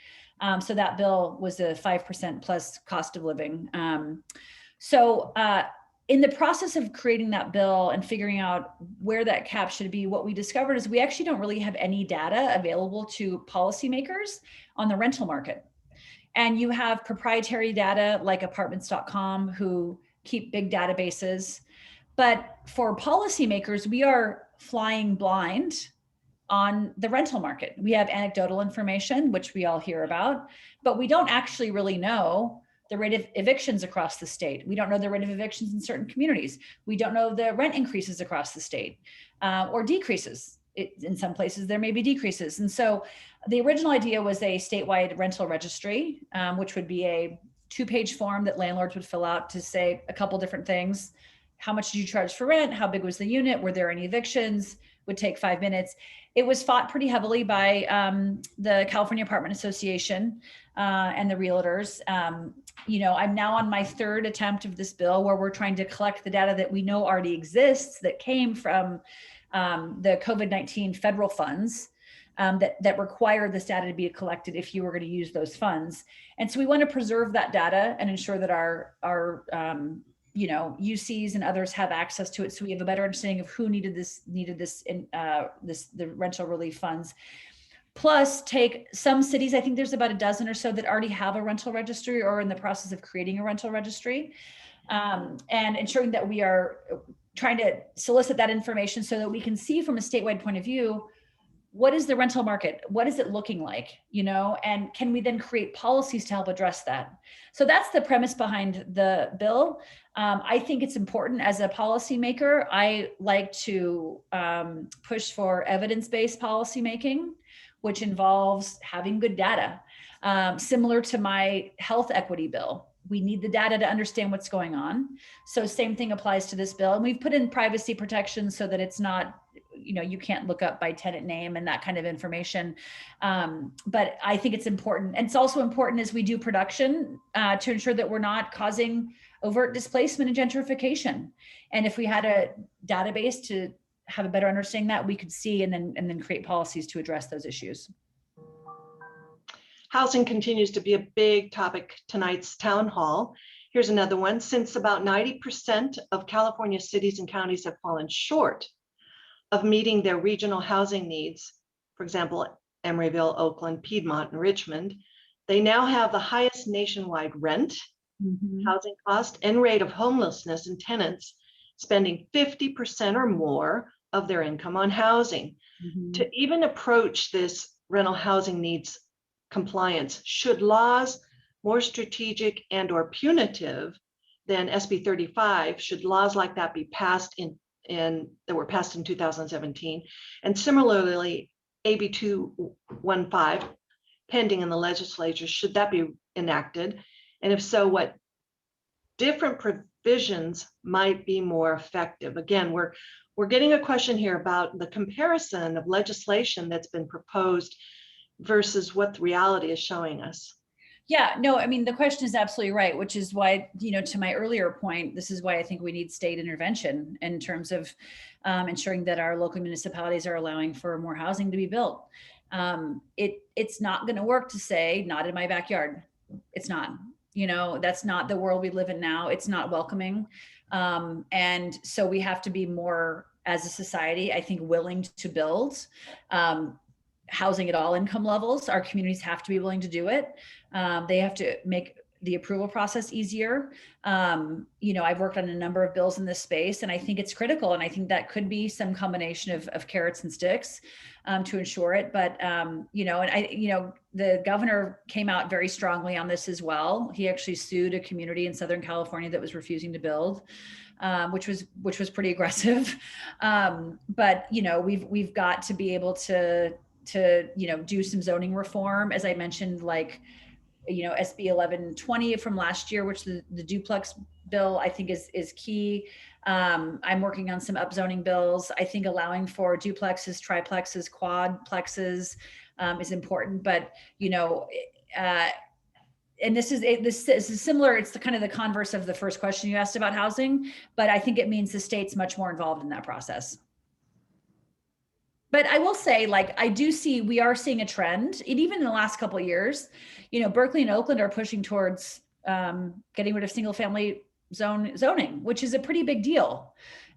So that bill was a 5% plus cost of living. In the process of creating that bill and figuring out where that cap should be, what we discovered is we actually don't really have any data available to policymakers on the rental market. And you have proprietary data like apartments.com who keep big databases. But for policymakers, we are flying blind on the rental market. We have anecdotal information, which we all hear about, but we don't actually really know the rate of evictions across the state. We don't know the rate of evictions in certain communities. We don't know the rent increases across the state or decreases. In some places, there may be decreases. And so the original idea was a statewide rental registry, which would be a 2-page form that landlords would fill out to say a couple different things. How much did you charge for rent? How big was the unit? Were there any evictions? would take 5 minutes. It was fought pretty heavily by the California Apartment Association and the realtors. I'm now on my third attempt of this bill where we're trying to collect the data that we know already exists that came from the COVID-19 federal funds that require this data to be collected if you were going to use those funds. And so we want to preserve that data and ensure that our UCs and others have access to it, so we have a better understanding of who needed the rental relief funds. Plus, take some cities, I think there's about a dozen or so that already have a rental registry or are in the process of creating a rental registry, and ensuring that we are trying to solicit that information so that we can see from a statewide point of view, what is the rental market? What is it looking like? And can we then create policies to help address that? So that's the premise behind the bill. I think it's important as a policymaker. I like to push for evidence-based policymaking, which involves having good data. Similar to my health equity bill, we need the data to understand what's going on. So same thing applies to this bill. And we've put in privacy protection so that it's not, you can't look up by tenant name and that kind of information. But I think it's important. And it's also important as we do production to ensure that we're not causing overt displacement and gentrification. And if we had a database to have a better understanding that, we could see and then create policies to address those issues. Housing continues to be a big topic tonight's town hall. Here's another one. Since about 90% of California cities and counties have fallen short of meeting their regional housing needs, for example, Emeryville, Oakland, Piedmont, and Richmond, they now have the highest nationwide rent, housing cost, and rate of homelessness, and tenants spending 50% or more of their income on housing. To even approach this rental housing needs compliance, should laws more strategic and or punitive than SB 35, should laws like that be passed that were passed in 2017, and similarly AB 215 pending in the legislature, should that be enacted? And if so, what different provisions might be more effective? Again, we're getting a question here about the comparison of legislation that's been proposed versus what the reality is showing us. Yeah, no, I mean, the question is absolutely right, which is why, to my earlier point, this is why I think we need state intervention in terms of ensuring that our local municipalities are allowing for more housing to be built. It's not going to work to say, not in my backyard. It's not, that's not the world we live in now. It's not welcoming. And so we have to be more, as a society, I think, willing to build housing at all income levels. Our communities have to be willing to do it. They have to make the approval process easier. I've worked on a number of bills in this space, and I think it's critical. And I think that could be some combination of carrots and sticks to ensure it. But, the governor came out very strongly on this as well. He actually sued a community in Southern California that was refusing to build, which was pretty aggressive. But, we've got to be able to do some zoning reform, as I mentioned, like, SB 1120 from last year, which the duplex bill I think is key. I'm working on some upzoning bills. I think allowing for duplexes, triplexes, quadplexes is important, but and this is similar. It's the kind of the converse of the first question you asked about housing, but I think it means the state's much more involved in that process. But I will say, we are seeing a trend, and even in the last couple of years, Berkeley and Oakland are pushing towards getting rid of single family zoning, which is a pretty big deal.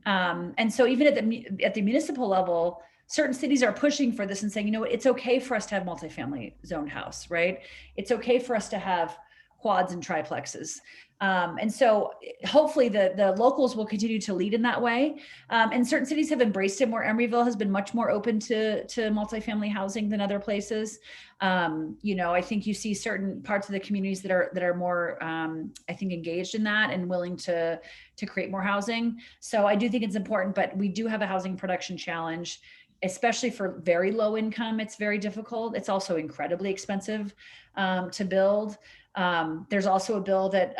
And so even at the municipal level, certain cities are pushing for this and saying, it's okay for us to have multifamily zoned house, right? It's okay for us to have quads and triplexes. And so hopefully the locals will continue to lead in that way. And certain cities have embraced it more. Emeryville has been much more open to multifamily housing than other places. I think you see certain parts of the communities that are more, I think, engaged in that and willing to create more housing. So I do think it's important, but we do have a housing production challenge, especially for very low income. It's very difficult. It's also incredibly expensive to build. There's also a bill that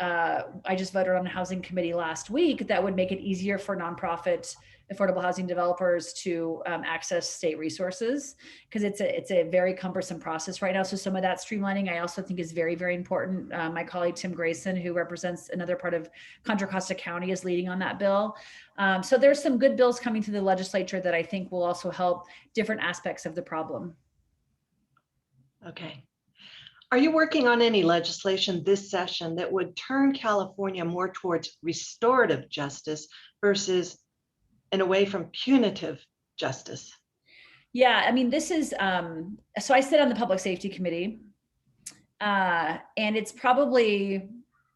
I just voted on the housing committee last week that would make it easier for nonprofit affordable housing developers to access state resources, because it's a very cumbersome process right now. So some of that streamlining I also think is very, very important. My colleague Tim Grayson, who represents another part of Contra Costa County, is leading on that bill. So there's some good bills coming to the legislature that I think will also help different aspects of the problem. Okay. Are you working on any legislation this session that would turn California more towards restorative justice versus and away from punitive justice? Yeah, I mean, this is, so I sit on the Public Safety Committee, and it's probably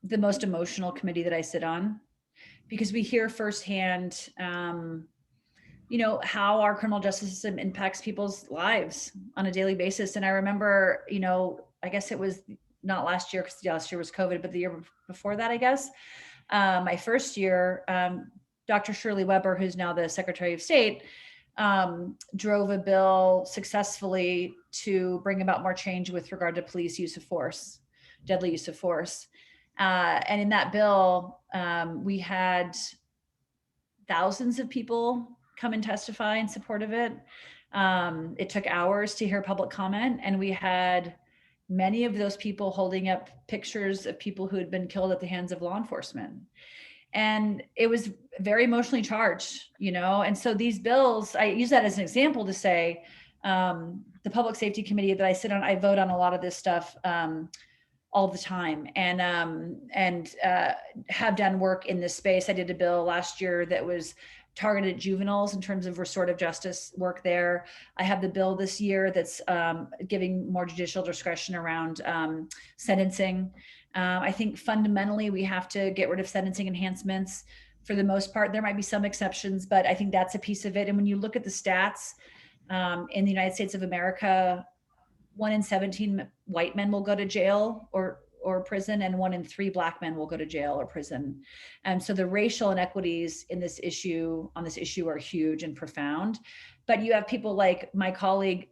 the most emotional committee that I sit on, because we hear firsthand, you know, how our criminal justice system impacts people's lives on a daily basis. And I remember, you know, I guess it was not last year, because last year was COVID, but the year before that, I guess, my first year, Dr. Shirley Weber, who's now the Secretary of State, drove a bill successfully to bring about more change with regard to police use of force, deadly use of force. And in that bill, we had thousands of people come and testify in support of it. It took hours to hear public comment, and we had many of those people holding up pictures of people who had been killed at the hands of law enforcement. And it was very emotionally charged, you know? And so these bills, I use that as an example to say, the Public Safety Committee that I sit on, I vote on a lot of this stuff all the time, and have done work in this space. I did a bill last year that was targeted at juveniles in terms of restorative justice work there. I have the bill this year that's giving more judicial discretion around sentencing. I think fundamentally we have to get rid of sentencing enhancements. For the most part, there might be some exceptions, but I think that's a piece of it. And when you look at the stats in the United States of America, 1 in 17 white men will go to jail or prison, and 1 in 3 Black men will go to jail or prison. And so the racial inequities in this issue, are huge and profound. But you have people like my colleague,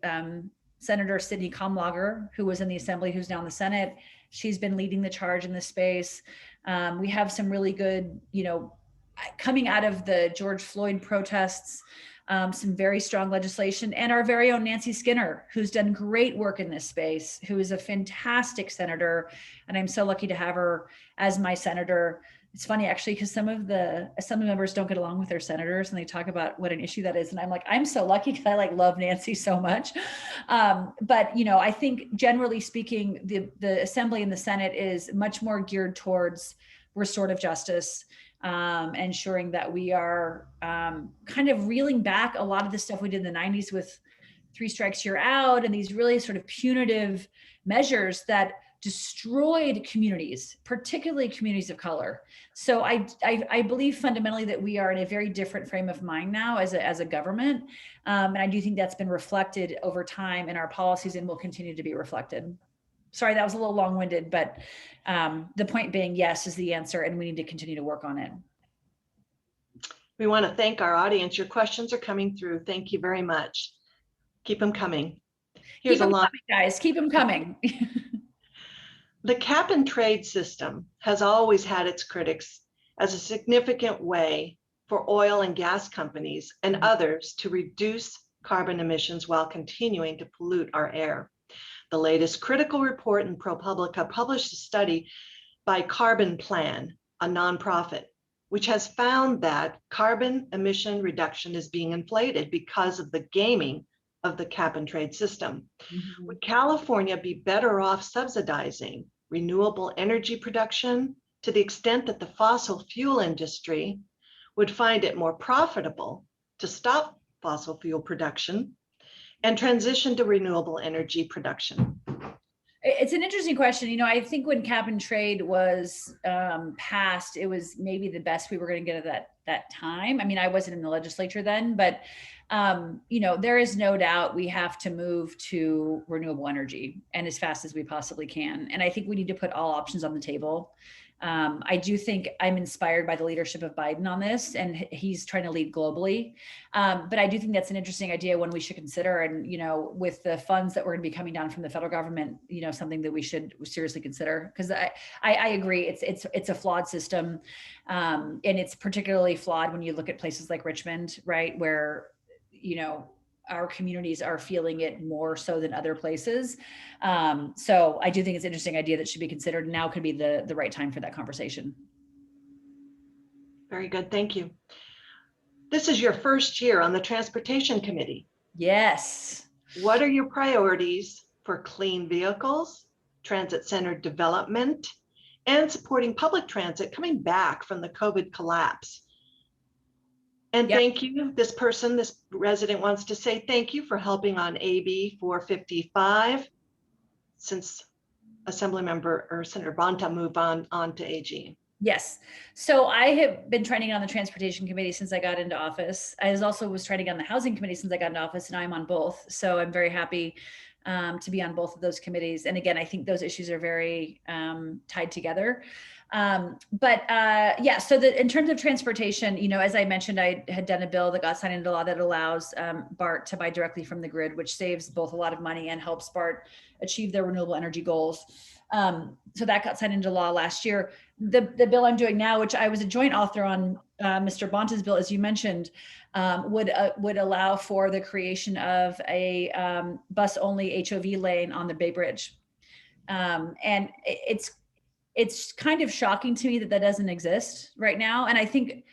Senator Sidney Kamlager, who was in the Assembly, who's now in the Senate. She's been leading the charge in this space. We have some really good, you know, coming out of the George Floyd protests, some very strong legislation, and our very own Nancy Skinner, who's done great work in this space, who is a fantastic senator. And I'm so lucky to have her as my senator. It's funny, actually, because some of the Assembly members don't get along with their senators, and they talk about what an issue that is. And I'm like, I'm so lucky, because I love Nancy so much. But, you know, I think generally speaking, the Assembly and the Senate is much more geared towards restorative justice, ensuring that we are kind of reeling back a lot of the stuff we did in the 90s with 3 strikes you're out, and these really sort of punitive measures that destroyed communities, particularly communities of color. So I believe fundamentally that we are in a very different frame of mind now as a government. And I do think that's been reflected over time in our policies and will continue to be reflected. Sorry, that was a little long-winded, but the point being, yes is the answer, and we need to continue to work on it. We want to thank our audience. Your questions are coming through. Thank you very much. Keep them coming. Here's a lot, guys. Keep them coming. The cap and trade system has always had its critics as a significant way for oil and gas companies and others to reduce carbon emissions while continuing to pollute our air. The latest critical report in ProPublica published a study by Carbon Plan, a nonprofit, which has found that carbon emission reduction is being inflated because of the gaming of the cap and trade system. Mm-hmm. Would California be better off subsidizing renewable energy production to the extent that the fossil fuel industry would find it more profitable to stop fossil fuel production and transition to renewable energy production? It's an interesting question. You know, I think when cap and trade was passed, it was maybe the best we were going to get at that time. I mean, I wasn't in the legislature then, but you know, there is no doubt we have to move to renewable energy, and as fast as we possibly can. And I think we need to put all options on the table. I do think I'm inspired by the leadership of Biden on this, and he's trying to lead globally. But I do think that's an interesting idea, one we should consider. And, with the funds that we're going to be coming down from the federal government, something that we should seriously consider, because I agree it's a flawed system. And it's particularly flawed when you look at places like Richmond, right, where, our communities are feeling it more so than other places. So I do think it's an interesting idea that should be considered. Now could be the right time for that conversation. Very good, thank you. This is your first year on the Transportation Committee. Yes. What are your priorities for clean vehicles, transit-centered development, and supporting public transit coming back from the COVID collapse? And Yep. Thank you. This resident wants to say thank you for helping on AB 455 since Assemblymember or Senator Bonta moved on to AG. Yes. So I have been training on the Transportation Committee since I got into office. I was training on the Housing Committee since I got into office, and I'm on both. So I'm very happy to be on both of those committees. And again, I think those issues are very tied together. So in terms of transportation, as I mentioned, I had done a bill that got signed into law that allows BART to buy directly from the grid, which saves both a lot of money and helps BART achieve their renewable energy goals. So that got signed into law last year. The bill I'm doing now, which I was a joint author on, Mr. Bonta's bill, as you mentioned, would allow for the creation of a bus-only HOV lane on the Bay Bridge. And it's kind of shocking to me that doesn't exist right now. And I think,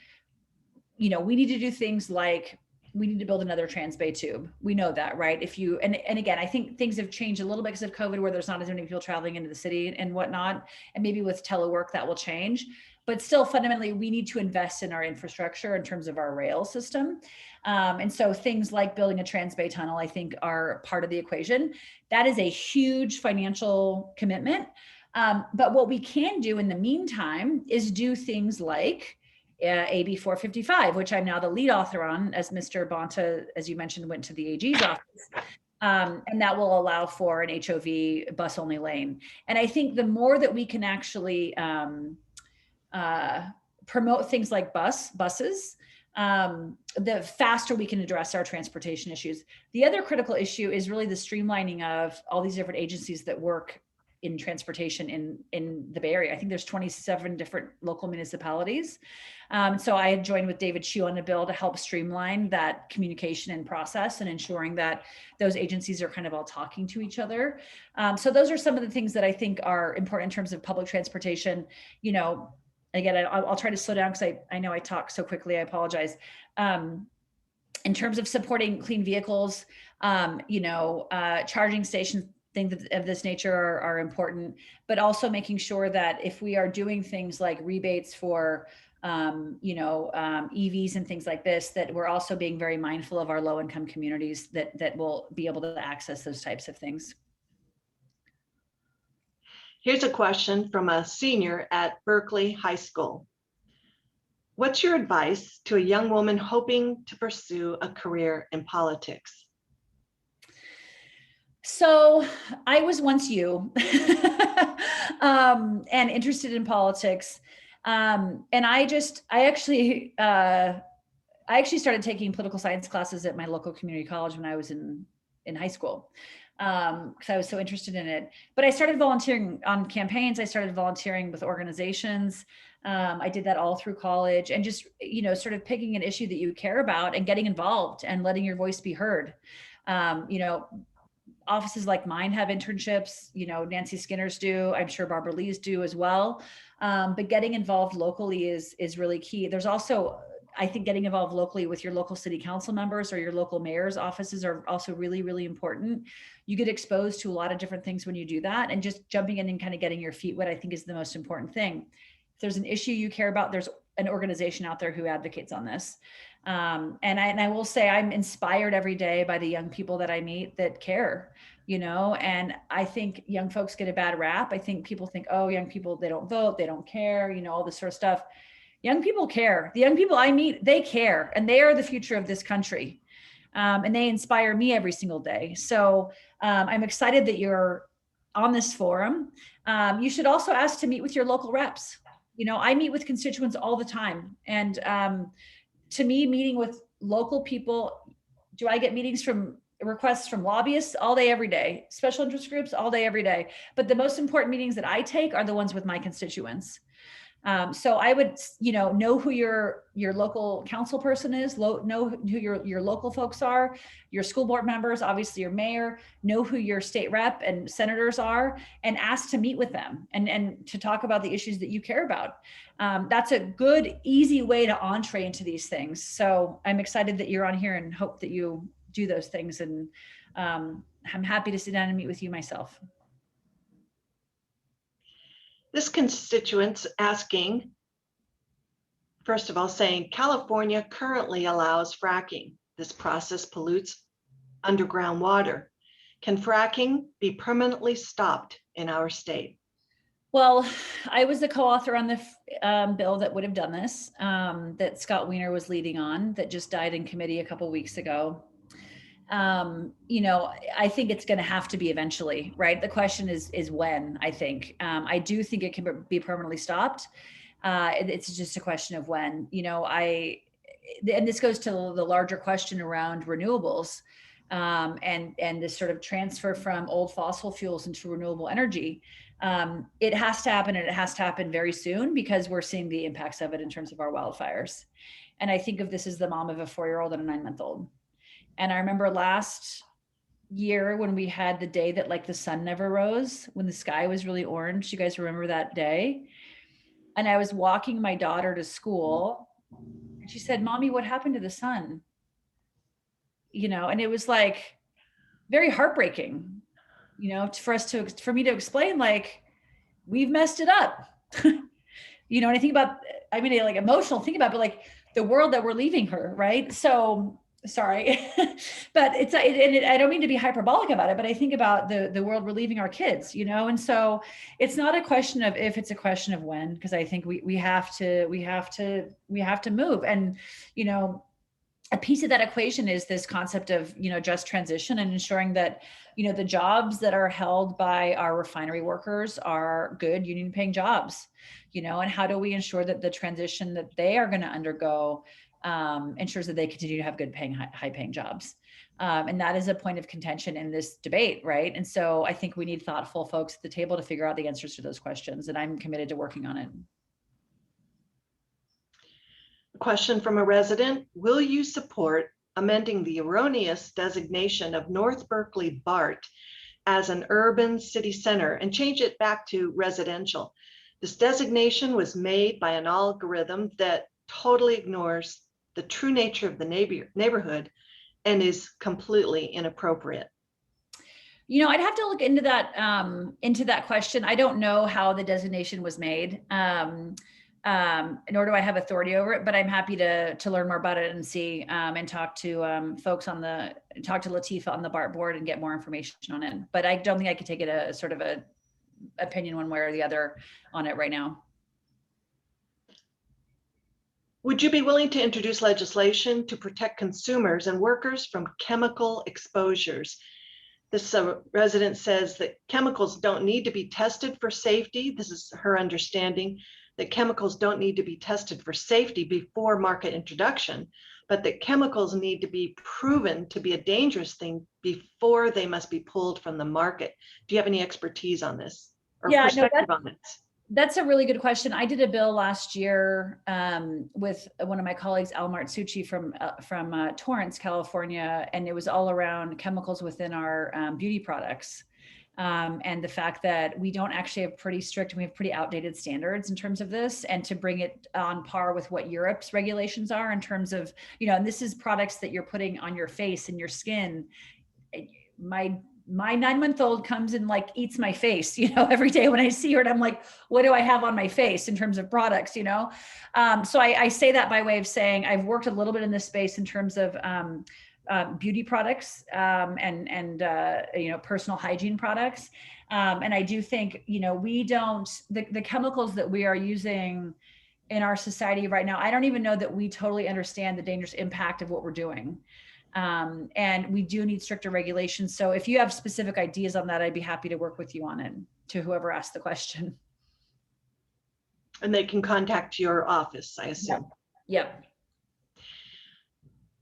we need to do things like, we need to build another Transbay tube. We know that, right? And again, I think things have changed a little bit because of COVID, where there's not as many people traveling into the city and whatnot. And maybe with telework that will change, but still fundamentally, we need to invest in our infrastructure in terms of our rail system. And so things like building a Transbay tunnel, I think, are part of the equation. That is a huge financial commitment. But what we can do in the meantime is do things like AB 455, which I'm now the lead author on, as Mr. Bonta, as you mentioned, went to the AG's office. And that will allow for an HOV bus-only lane. And I think the more that we can actually promote things like buses, the faster we can address our transportation issues. The other critical issue is really the streamlining of all these different agencies that work in transportation in the Bay Area. I think there's 27 different local municipalities. So I had joined with David Chu on a bill to help streamline that communication and process and ensuring that those agencies are kind of all talking to each other. So those are some of the things that I think are important in terms of public transportation. Again, I'll try to slow down because I know I talk so quickly, I apologize. In terms of supporting clean vehicles, charging stations, things of this nature are important, but also making sure that if we are doing things like rebates for, EVs and things like this, that we're also being very mindful of our low-income communities that will be able to access those types of things. Here's a question from a senior at Berkeley High School. What's your advice to a young woman hoping to pursue a career in politics? So I was once you and interested in politics. And I actually started taking political science classes at my local community college when I was in high school, because I was so interested in it. But I started volunteering on campaigns. I started volunteering with organizations. I did that all through college, and just, sort of picking an issue that you care about and getting involved and letting your voice be heard. Offices like mine have internships, Nancy Skinner's do, I'm sure Barbara Lee's do as well. But getting involved locally is really key. There's also, I think, getting involved locally with your local city council members or your local mayor's offices are also really, really important. You get exposed to a lot of different things when you do that, and just jumping in and kind of getting your feet wet, I think, is the most important thing. If there's an issue you care about, there's an organization out there who advocates on this. And I will say I'm inspired every day by the young people that I meet that care, and I think young folks get a bad rap. I think people think, oh, young people, they don't vote, they don't care, all this sort of stuff. Young people care. The young people I meet, they care, and they are the future of this country. And they inspire me every single day. So I'm excited that you're on this forum. You should also ask to meet with your local reps. You know, I meet with constituents all the time. And to me, meeting with local people, do I get requests from lobbyists all day, every day, special interest groups all day, every day. But the most important meetings that I take are the ones with my constituents. So I would, know who your local council person is, know who your local folks are, your school board members, obviously your mayor, know who your state rep and senators are, and ask to meet with them and to talk about the issues that you care about. That's a good, easy way to entree into these things. So I'm excited that you're on here and hope that you do those things. And I'm happy to sit down and meet with you myself. This constituent's asking, first of all, saying California currently allows fracking. This process pollutes underground water. Can fracking be permanently stopped in our state? Well, I was the co-author on the bill that would have done this, that Scott Wiener was leading on, that just died in committee a couple of weeks ago. I think it's going to have to be eventually, right? The question is when, I think. I do think it can be permanently stopped. It's just a question of when, and this goes to the larger question around renewables, and this sort of transfer from old fossil fuels into renewable energy. It has to happen, and it has to happen very soon, because we're seeing the impacts of it in terms of our wildfires. And I think of this as the mom of a 4-year-old and a 9-month-old. And I remember last year when we had the day that like the sun never rose, when the sky was really orange. You guys remember that day? And I was walking my daughter to school, and she said, "Mommy, what happened to the sun?" And it was like very heartbreaking, for me to explain, like, we've messed it up. And I think about, like emotional, think about, but like the world that we're leaving her, right? So sorry, but I don't mean to be hyperbolic about it, but I think about the world we're leaving our kids, and so it's not a question of if, it's a question of when, because I think we have to move. And, a piece of that equation is this concept of, just transition, and ensuring that, the jobs that are held by our refinery workers are good union paying jobs, and how do we ensure that the transition that they are going to undergo ensures that they continue to have good paying, high paying jobs. And that is a point of contention in this debate, right? And so I think we need thoughtful folks at the table to figure out the answers to those questions, and I'm committed to working on it. Question from a resident: will you support amending the erroneous designation of North Berkeley BART as an urban city center and change it back to residential? This designation was made by an algorithm that totally ignores the true nature of the neighborhood and is completely inappropriate. I'd have to look into that question. I don't know how the designation was made, nor do I have authority over it, but I'm happy to learn more about it and see, and talk to folks talk to Latifa on the BART board and get more information on it. But I don't think I could take it a sort of a opinion one way or the other on it right now. Would you be willing to introduce legislation to protect consumers and workers from chemical exposures? This resident says that chemicals don't need to be tested for safety. This is her understanding, that chemicals don't need to be tested for safety before market introduction, but that chemicals need to be proven to be a dangerous thing before they must be pulled from the market. Do you have any expertise on this or perspective on it? That's a really good question. I did a bill last year with one of my colleagues, Al Martsucci from Torrance, California, and it was all around chemicals within our beauty products. And the fact that we don't actually have pretty strict, we have pretty outdated standards in terms of this, and to bring it on par with what Europe's regulations are in terms of, and this is products that you're putting on your face and your skin. My 9-month-old comes and like eats my face, every day when I see her, and I'm like, what do I have on my face in terms of products, So I say that by way of saying I've worked a little bit in this space in terms of beauty products and personal hygiene products. And I do think, the chemicals that we are using in our society right now, I don't even know that we totally understand the dangerous impact of what we're doing. And we do need stricter regulations. So if you have specific ideas on that, I'd be happy to work with you on it, to whoever asked the question. And they can contact your office, I assume. Yep.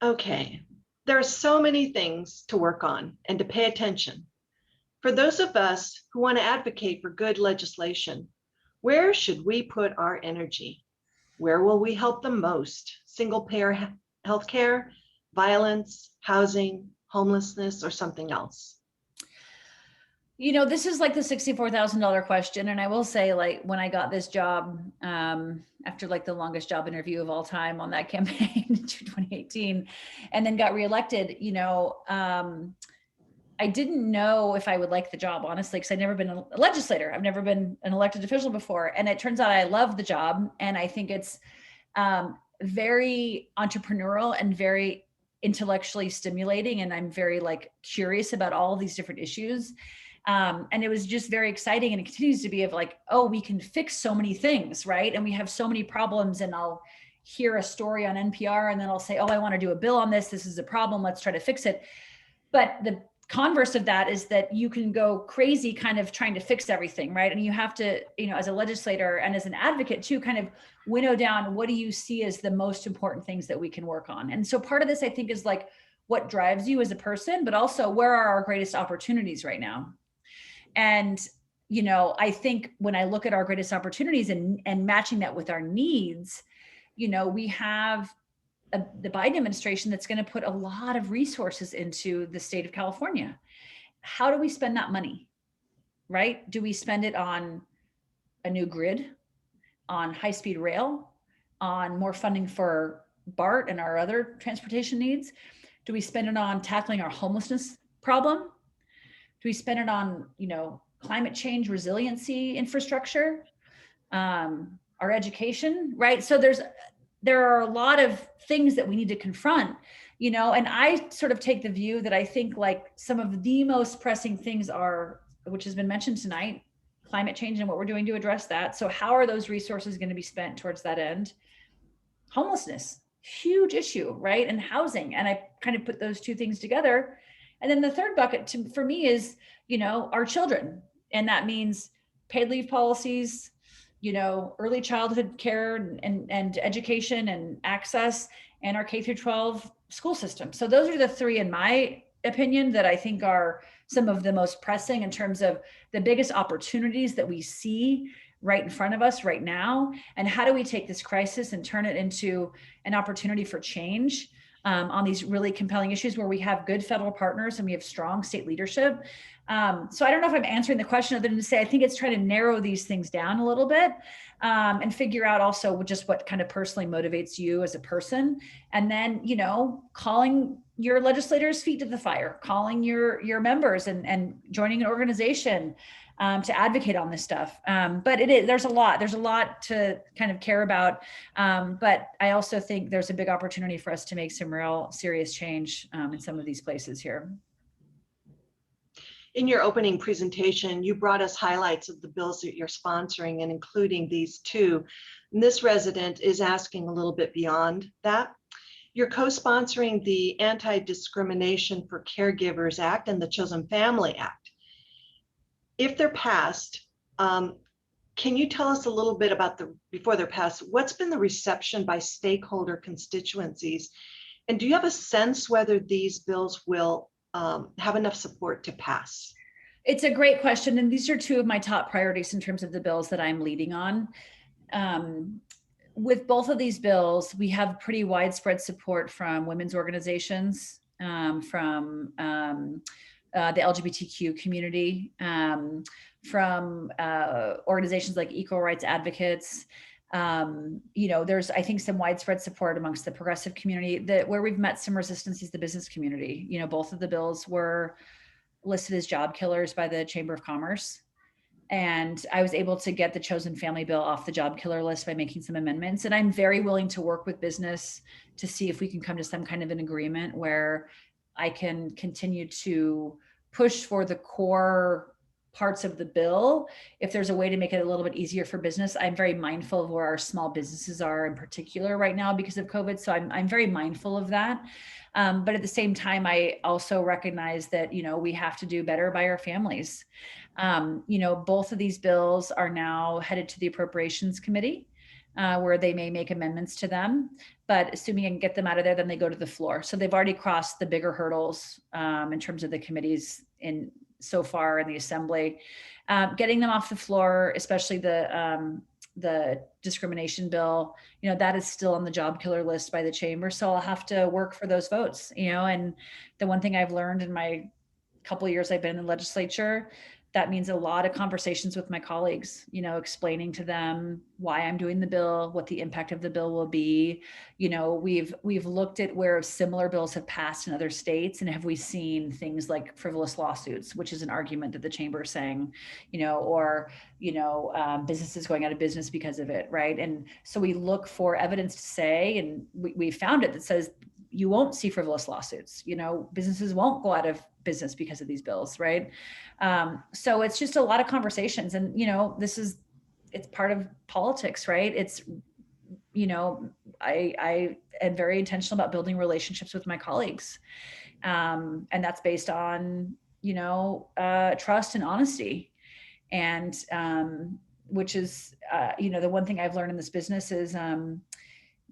Okay, there are so many things to work on and to pay attention. For those of us who want to advocate for good legislation, where should we put our energy? Where will we help the most? Single payer healthcare, violence, housing, homelessness, or something else? You know, this is like the $64,000 question. And I will say, like, when I got this job, after like the longest job interview of all time on that campaign in 2018, and then got reelected, you know, I didn't know if I would like the job, honestly, because I'd never been a legislator. I've never been an elected official before. And it turns out I love the job. And I think it's very entrepreneurial and very intellectually stimulating. And I'm very like curious about all these different issues. And it was just very exciting. And it continues to be of like, oh, we can fix so many things, right? And we have so many problems. And I'll hear a story on NPR and then I'll say, oh, I want to do a bill on this. This is a problem. Let's try to fix it. But the converse of that is that you can go crazy kind of trying to fix everything, right? And you have to, you know, as a legislator and as an advocate too, kind of winnow down, what do you see as the most important things that we can work on? And so part of this, I think, is like what drives you as a person, but also where are our greatest opportunities right now? And, you know, I think when I look at our greatest opportunities and matching that with our needs, you know, we have the Biden administration that's going to put a lot of resources into the state of California. How do we spend that money, right? Do we spend it on a new grid, on high-speed rail, on more funding for BART and our other transportation needs? Do we spend it on tackling our homelessness problem? Do we spend it on, you know, climate change resiliency infrastructure, our education, right? So there are a lot of things that we need to confront, you know, and I sort of take the view that I think like some of the most pressing things are, which has been mentioned tonight, climate change and what we're doing to address that. So how are those resources going to be spent towards that end? Homelessness, huge issue, right? And housing. And I kind of put those two things together. And then the third bucket for me is, you know, our children. And that means paid leave policies, you know, early childhood care and education and access, and our K through 12 school system. So those are the three, in my opinion, that I think are some of the most pressing in terms of the biggest opportunities that we see right in front of us right now. And how do we take this crisis and turn it into an opportunity for change on these really compelling issues where we have good federal partners and we have strong state leadership. So I don't know if I'm answering the question other than to say, I think it's trying to narrow these things down a little bit and figure out also just what kind of personally motivates you as a person. And then, you know, calling your legislators' feet to the fire, calling your members and joining an organization to advocate on this stuff. But there's a lot to kind of care about. But I also think there's a big opportunity for us to make some real serious change in some of these places here. In your opening presentation, you brought us highlights of the bills that you're sponsoring and including these two. And this resident is asking a little bit beyond that. You're co-sponsoring the Anti-Discrimination for Caregivers Act and the Chosen Family Act. If they're passed, can you tell us a little bit about before they're passed, what's been the reception by stakeholder constituencies? And do you have a sense whether these bills will have enough support to pass? It's a great question. And these are two of my top priorities in terms of the bills that I'm leading on. With both of these bills, we have pretty widespread support from women's organizations, from the LGBTQ community, from organizations like Equal Rights Advocates. You know, there's, I think, some widespread support amongst the progressive community. Where we've met some resistance is the business community. You know, both of the bills were listed as job killers by the Chamber of Commerce. And I was able to get the Chosen Family bill off the job killer list by making some amendments. And I'm very willing to work with business to see if we can come to some kind of an agreement where I can continue to push for the core parts of the bill. If there's a way to make it a little bit easier for business, I'm very mindful of where our small businesses are in particular right now because of COVID. So I'm very mindful of that. But at the same time, I also recognize that, you know, we have to do better by our families. Both of these bills are now headed to the Appropriations Committee, where they may make amendments to them. But assuming I can get them out of there, then they go to the floor. So they've already crossed the bigger hurdles in terms of the committees so far in the Assembly. Getting them off the floor, especially the discrimination bill, that is still on the job killer list by the chamber. So I'll have to work for those votes, and the one thing I've learned in my couple of years I've been in the legislature, that means a lot of conversations with my colleagues, explaining to them why I'm doing the bill, what the impact of the bill will be. We've looked at where similar bills have passed in other states, and have we seen things like frivolous lawsuits, which is an argument that the chamber is saying, or businesses going out of business because of it, right? And so we look for evidence to say, and we found it that says you won't see frivolous lawsuits. Businesses won't go out of business because of these bills, right? So it's just a lot of conversations, and it's part of politics, right? It's I am very intentional about building relationships with my colleagues, and that's based on trust and honesty, and which is the one thing I've learned in this business is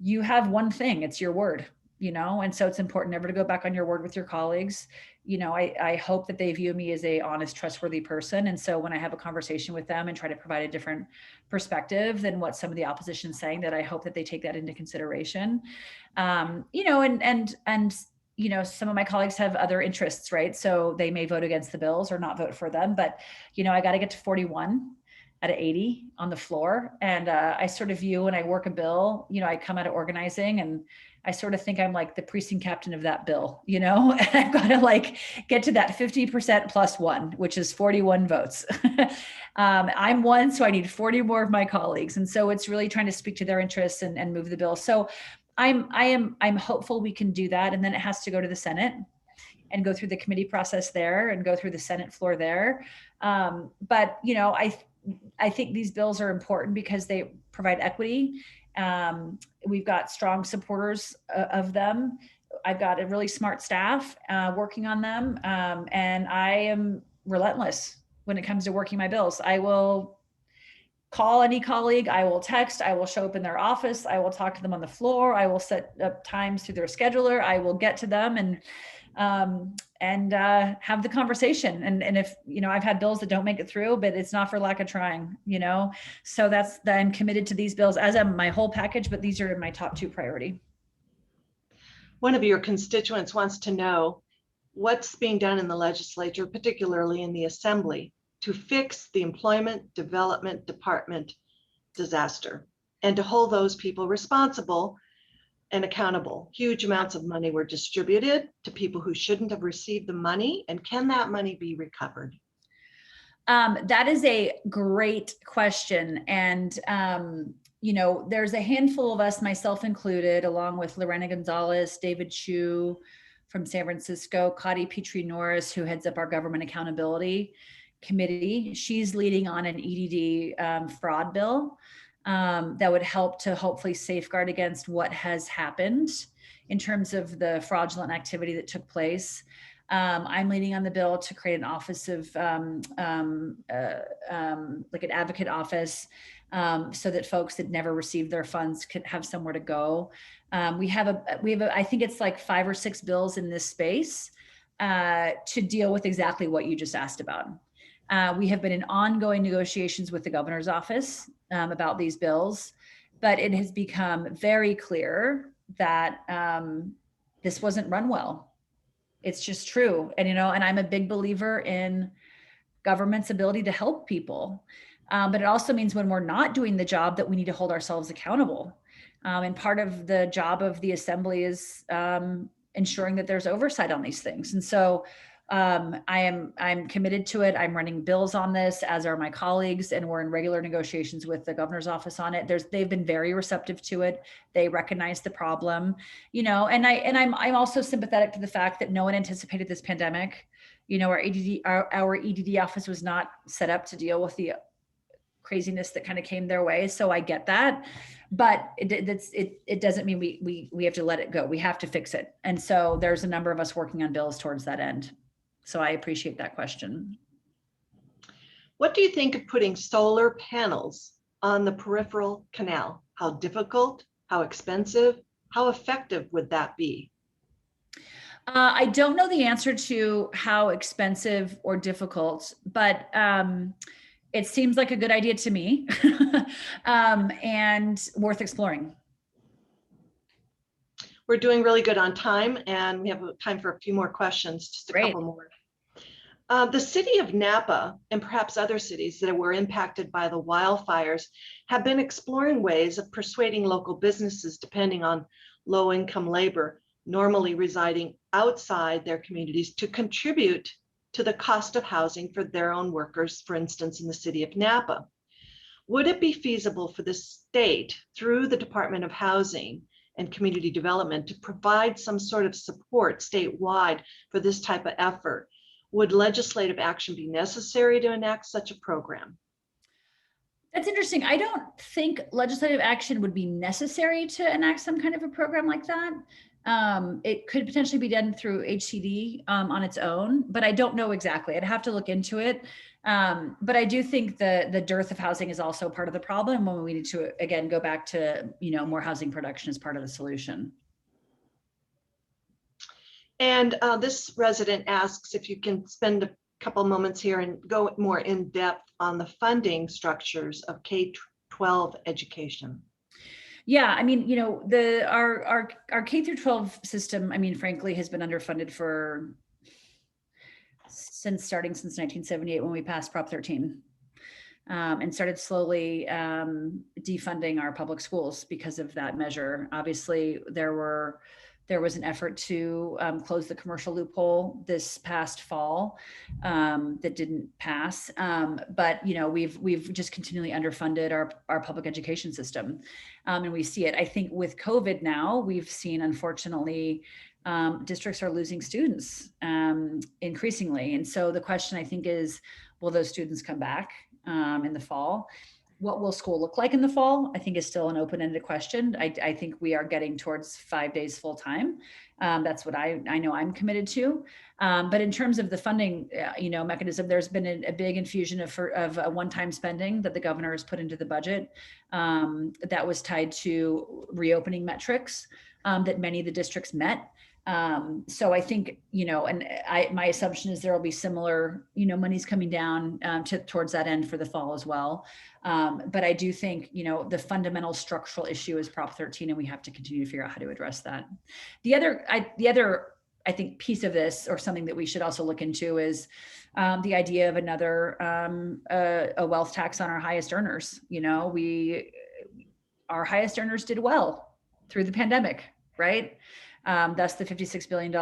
you have one thing, it's your word. And so it's important never to go back on your word with your colleagues. I hope that they view me as a honest, trustworthy person. And so when I have a conversation with them and try to provide a different perspective than what some of the opposition is saying, that I hope that they take that into consideration. And some of my colleagues have other interests, right? So they may vote against the bills or not vote for them, but I got to get to 41 out of 80 on the floor. And I sort of view when I work a bill, I come out of organizing and I sort of think I'm like the precinct captain of that bill, and I've got to get to that 50% plus one, which is 41 votes. I'm one, so I need 40 more of my colleagues. And so it's really trying to speak to their interests and move the bill. So I'm hopeful we can do that. And then it has to go to the Senate and go through the committee process there and go through the Senate floor there. But I think these bills are important because they provide equity. We've got strong supporters of them. I've got a really smart staff working on them. And I am relentless when it comes to working my bills. I will call any colleague, I will text, I will show up in their office, I will talk to them on the floor, I will set up times through their scheduler, I will get to them and have the conversation. And if, I've had bills that don't make it through, but it's not for lack of trying, so I'm committed to these bills, as am my whole package, but these are my top two priority. One of your constituents wants to know what's being done in the legislature, particularly in the Assembly, to fix the Employment Development Department disaster and to hold those people responsible and accountable. Huge amounts of money were distributed to people who shouldn't have received the money. And can that money be recovered? That is a great question. And, there's a handful of us, myself included, along with Lorena Gonzalez, David Chu from San Francisco, Kati Petrie-Norris, who heads up our Government Accountability Committee. She's leading on an EDD fraud bill that would help to hopefully safeguard against what has happened in terms of the fraudulent activity that took place. I'm leading on the bill to create an office of like an advocate office so that folks that never received their funds could have somewhere to go. We have I think it's like 5 or 6 bills in this space to deal with exactly what you just asked about. We have been in ongoing negotiations with the governor's office about these bills, but it has become very clear that this wasn't run well. It's just true. And, and I'm a big believer in government's ability to help people. But it also means when we're not doing the job that we need to hold ourselves accountable. And part of the job of the Assembly is ensuring that there's oversight on these things. And so I'm committed to it. I'm running bills on this, as are my colleagues, and we're in regular negotiations with the governor's office on it. They've been very receptive to it. They recognize the problem, and I'm also sympathetic to the fact that no one anticipated this pandemic. Our EDD office was not set up to deal with the craziness that kind of came their way. So I get that, but it doesn't mean we have to let it go. We have to fix it. And so there's a number of us working on bills towards that end. So I appreciate that question. What do you think of putting solar panels on the peripheral canal? How difficult, how expensive, how effective would that be? I don't know the answer to how expensive or difficult, but it seems like a good idea to me and worth exploring. We're doing really good on time, and we have time for a few more questions, just a Great. couple more. The city of Napa and perhaps other cities that were impacted by the wildfires have been exploring ways of persuading local businesses depending on low-income labor normally residing outside their communities to contribute to the cost of housing for their own workers, for instance, in the city of Napa. Would it be feasible for the state, through the Department of Housing and Community Development, to provide some sort of support statewide for this type of effort? Would legislative action be necessary to enact such a program? That's interesting. I don't think legislative action would be necessary to enact some kind of a program like that. It could potentially be done through HCD on its own, but I don't know exactly. I'd have to look into it. But I do think the dearth of housing is also part of the problem, when we need to, again, go back to, more housing production as part of the solution. And this resident asks if you can spend a couple moments here and go more in depth on the funding structures of K-12 education. Yeah, I mean, our K through 12 system, I mean, frankly, has been underfunded since 1978, when we passed Prop 13, and started slowly defunding our public schools because of that measure. Obviously, there was an effort to close the commercial loophole this past fall that didn't pass. But we've just continually underfunded our public education system, and we see it. I think with COVID now, we've seen, unfortunately, districts are losing students increasingly. And so the question, I think, is, will those students come back in the fall? What will school look like in the fall, I think, is still an open-ended question. I think we are getting towards 5 days full time. That's what I know I'm committed to. But in terms of the funding, mechanism, there's been a big infusion of a one-time spending that the governor has put into the budget that was tied to reopening metrics that many of the districts met. So I think, my assumption is there will be similar, monies coming down towards that end for the fall as well. But I do think, the fundamental structural issue is Prop 13, and we have to continue to figure out how to address that. The other, I think, piece of this, or something that we should also look into, is the idea of another a wealth tax on our highest earners. Our highest earners did well through the pandemic, right? That's the $56 billion,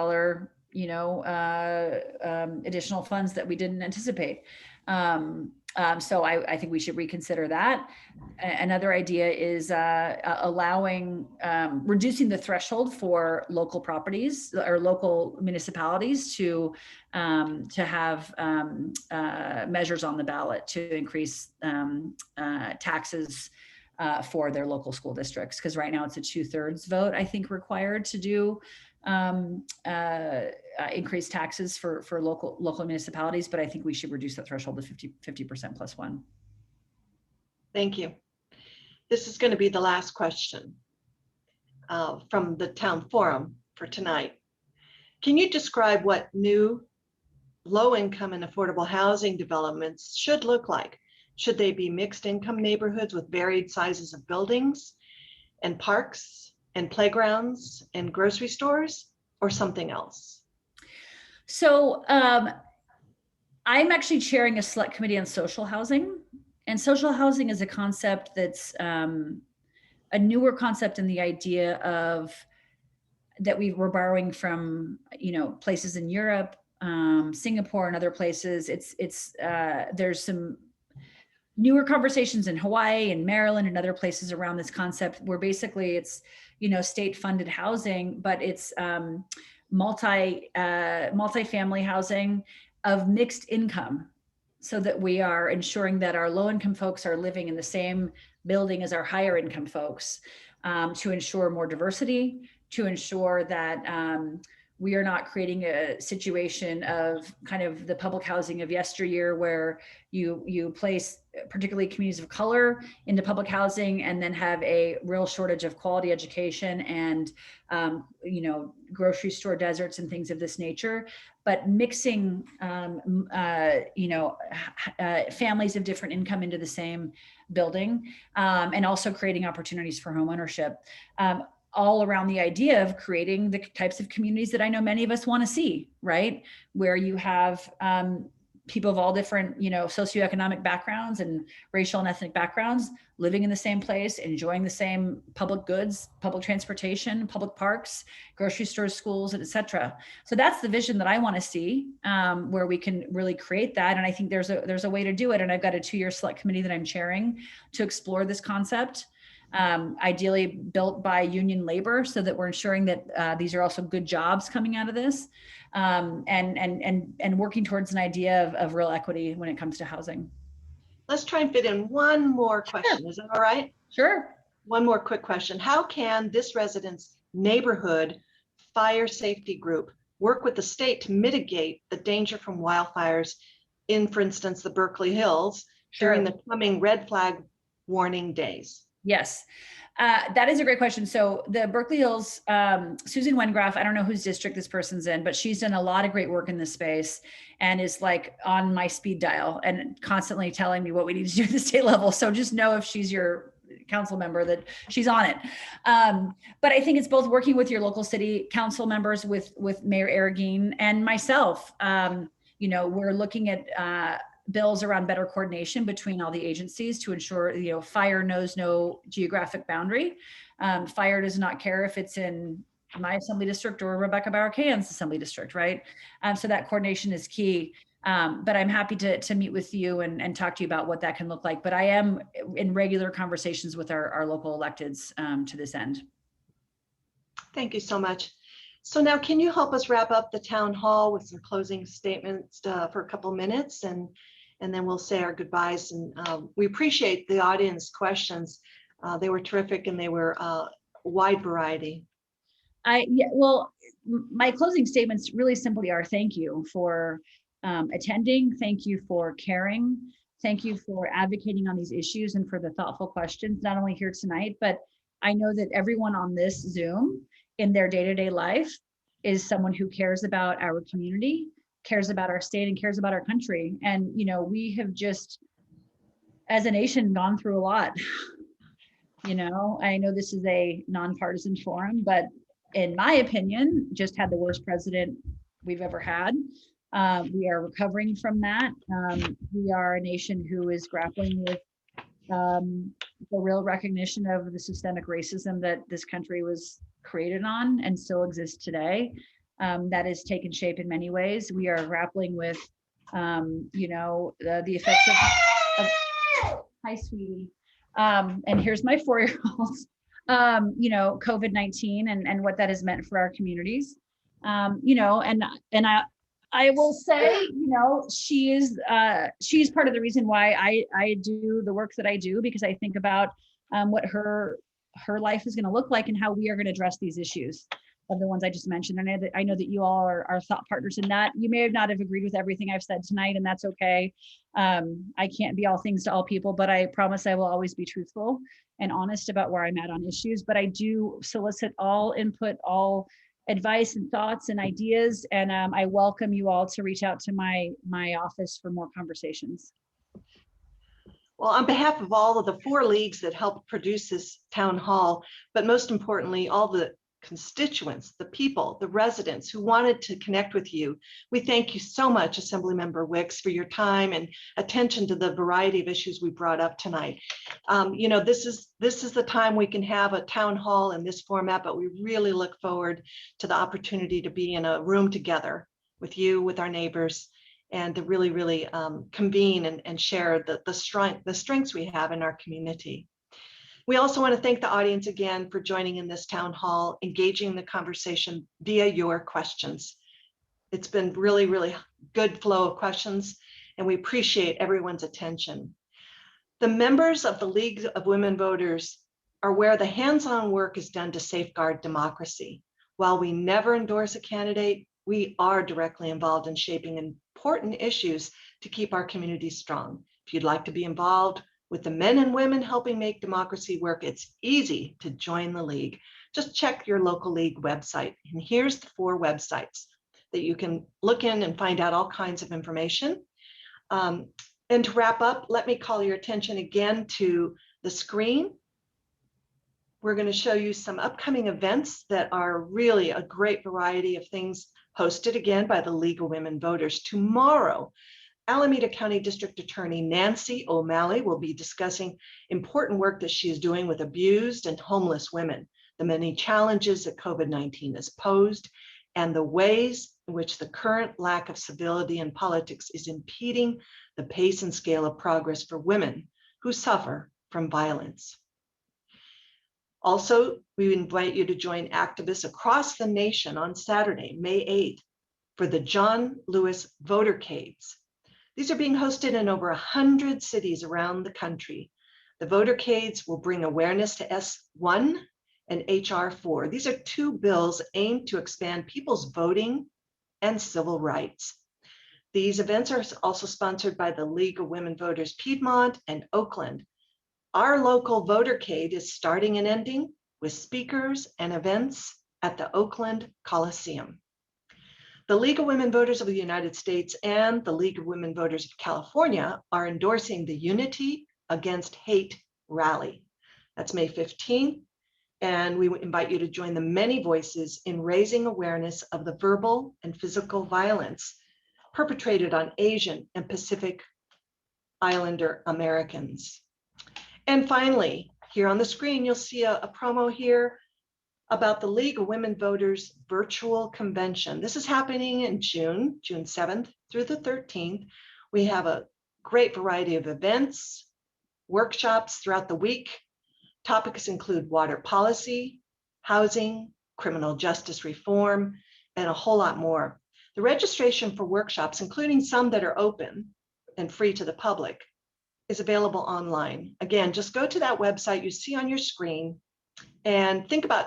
additional funds that we didn't anticipate. So I think we should reconsider that. Another idea is reducing the threshold for local properties or local municipalities to have measures on the ballot to increase taxes for their local school districts, because right now it's a 2/3 vote, I think, required to do increase taxes for local municipalities. But I think we should reduce that threshold to 50% plus one. Thank you. This is going to be the last question from the town forum for tonight. Can you describe what new low-income and affordable housing developments should look like? Should they be mixed income neighborhoods with varied sizes of buildings and parks and playgrounds and grocery stores, or something else? So I'm actually chairing a select committee on social housing, and social housing is a concept that's a newer concept in the idea of that we were borrowing from, places in Europe, Singapore, and other places. There's some newer conversations in Hawaii and Maryland and other places around this concept, where basically it's, state funded housing, but it's multi-family housing of mixed income, so that we are ensuring that our low income folks are living in the same building as our higher income folks, to ensure more diversity, to ensure that we are not creating a situation of kind of the public housing of yesteryear where you place particularly communities of color into public housing and then have a real shortage of quality education and grocery store deserts and things of this nature. But mixing families of different income into the same building, and also creating opportunities for homeownership, all around the idea of creating the types of communities that I know many of us want to see, right? Where you have people of all different, socioeconomic backgrounds and racial and ethnic backgrounds living in the same place, enjoying the same public goods, public transportation, public parks, grocery stores, schools, etc. So that's the vision that I want to see, where we can really create that. And I think there's a way to do it. And I've got a 2-year select committee that I'm chairing to explore this concept. Ideally built by union labor, so that we're ensuring that these are also good jobs coming out of this, and working towards an idea of real equity when it comes to housing. Let's try and fit in one more question. Sure. Is that all right? Sure. One more quick question. How can this resident's neighborhood fire safety group work with the state to mitigate the danger from wildfires in, for instance, the Berkeley Hills during the coming red flag warning days? Yes, that is a great question. So the Berkeley Hills, Susan Wengraf, I don't know whose district this person's in, but she's done a lot of great work in this space and is like on my speed dial and constantly telling me what we need to do at the state level. So just know if she's your council member that she's on it. But I think it's both working with your local city council members, with Mayor Arreguín and myself. We're looking at bills around better coordination between all the agencies to ensure, fire knows no geographic boundary. Fire does not care if it's in my assembly district or Rebecca Bauer-Cahan's assembly district, right? So that coordination is key. But I'm happy to meet with you and talk to you about what that can look like. But I am in regular conversations with our local electeds to this end. Thank you so much. So now, can you help us wrap up the town hall with some closing statements for a couple minutes, and then we'll say our goodbyes. And we appreciate the audience questions. They were terrific, and they were a wide variety. My closing statements really simply are: thank you for attending. Thank you for caring. Thank you for advocating on these issues and for the thoughtful questions, not only here tonight, but I know that everyone on this Zoom in their day-to-day life is someone who cares about our community, cares about our state, and cares about our country. And, we have just, as a nation, gone through a lot. I know this is a nonpartisan forum, but in my opinion, just had the worst president we've ever had. We are recovering from that. We are a nation who is grappling with the real recognition of the systemic racism that this country was created on and still exists today. That has taken shape in many ways. We are grappling with, the effects of hi, sweetie. And here's my 4-year-old, COVID-19 and what that has meant for our communities. I will say, she's part of the reason why I do the work that I do, because I think about what her life is going to look like and how we are going to address these issues of the ones I just mentioned. And I know that you all are thought partners in that. You may not have agreed with everything I've said tonight, and that's okay. I can't be all things to all people, but I promise I will always be truthful and honest about where I'm at on issues. But I do solicit all input, all advice and thoughts and ideas. And I welcome you all to reach out to my office for more conversations. Well, on behalf of all of the 4 leagues that helped produce this town hall, but most importantly, all the constituents, the people, the residents who wanted to connect with you, we thank you so much, Assemblymember Wicks, for your time and attention to the variety of issues we brought up tonight. This is the time we can have a town hall in this format, but we really look forward to the opportunity to be in a room together with you, with our neighbors, and to really convene and share the strengths we have in our community. We also want to thank the audience again for joining in this town hall, engaging the conversation via your questions. It's been really good flow of questions, and we appreciate everyone's attention. The members of the League of Women Voters are where the hands-on work is done to safeguard democracy. While we never endorse a candidate, we are directly involved in shaping important issues to keep our community strong. If you'd like to be involved with the men and women helping make democracy work, it's easy to join the league. Just check your local league website. And here's the 4 websites that you can look in and find out all kinds of information. And to wrap up, let me call your attention again to the screen. We're going to show you some upcoming events that are really a great variety of things hosted again by the League of Women Voters. Tomorrow, Alameda County District Attorney Nancy O'Malley will be discussing important work that she is doing with abused and homeless women, the many challenges that COVID-19 has posed, and the ways in which the current lack of civility in politics is impeding the pace and scale of progress for women who suffer from violence. Also, we invite you to join activists across the nation on Saturday, May 8th, for the John Lewis Votercades. These are being hosted in over 100 cities around the country. The Votercades will bring awareness to S1 and HR 4. These are 2 bills aimed to expand people's voting and civil rights. These events are also sponsored by the League of Women Voters Piedmont and Oakland. Our local Votercade is starting and ending with speakers and events at the Oakland Coliseum. The League of Women Voters of the United States and the League of Women Voters of California are endorsing the Unity Against Hate rally. That's May 15th, and we invite you to join the many voices in raising awareness of the verbal and physical violence perpetrated on Asian and Pacific Islander Americans. And finally, here on the screen, you'll see a promo here about the League of Women Voters virtual convention. This is happening in June 7th through the 13th. We have a great variety of events, workshops throughout the week. Topics include water policy, housing, criminal justice reform, and a whole lot more. The registration for workshops, including some that are open and free to the public, is available online. Again, just go to that website you see on your screen and think about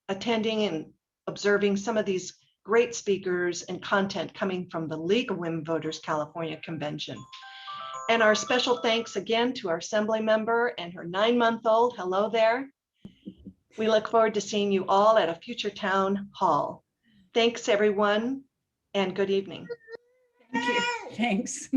attending and observing some of these great speakers and content coming from the League of Women Voters California Convention. And our special thanks again to our Assembly member and her 9-month-old. Hello there. We look forward to seeing you all at a future town hall. Thanks everyone, and good evening. Thank you. Thanks.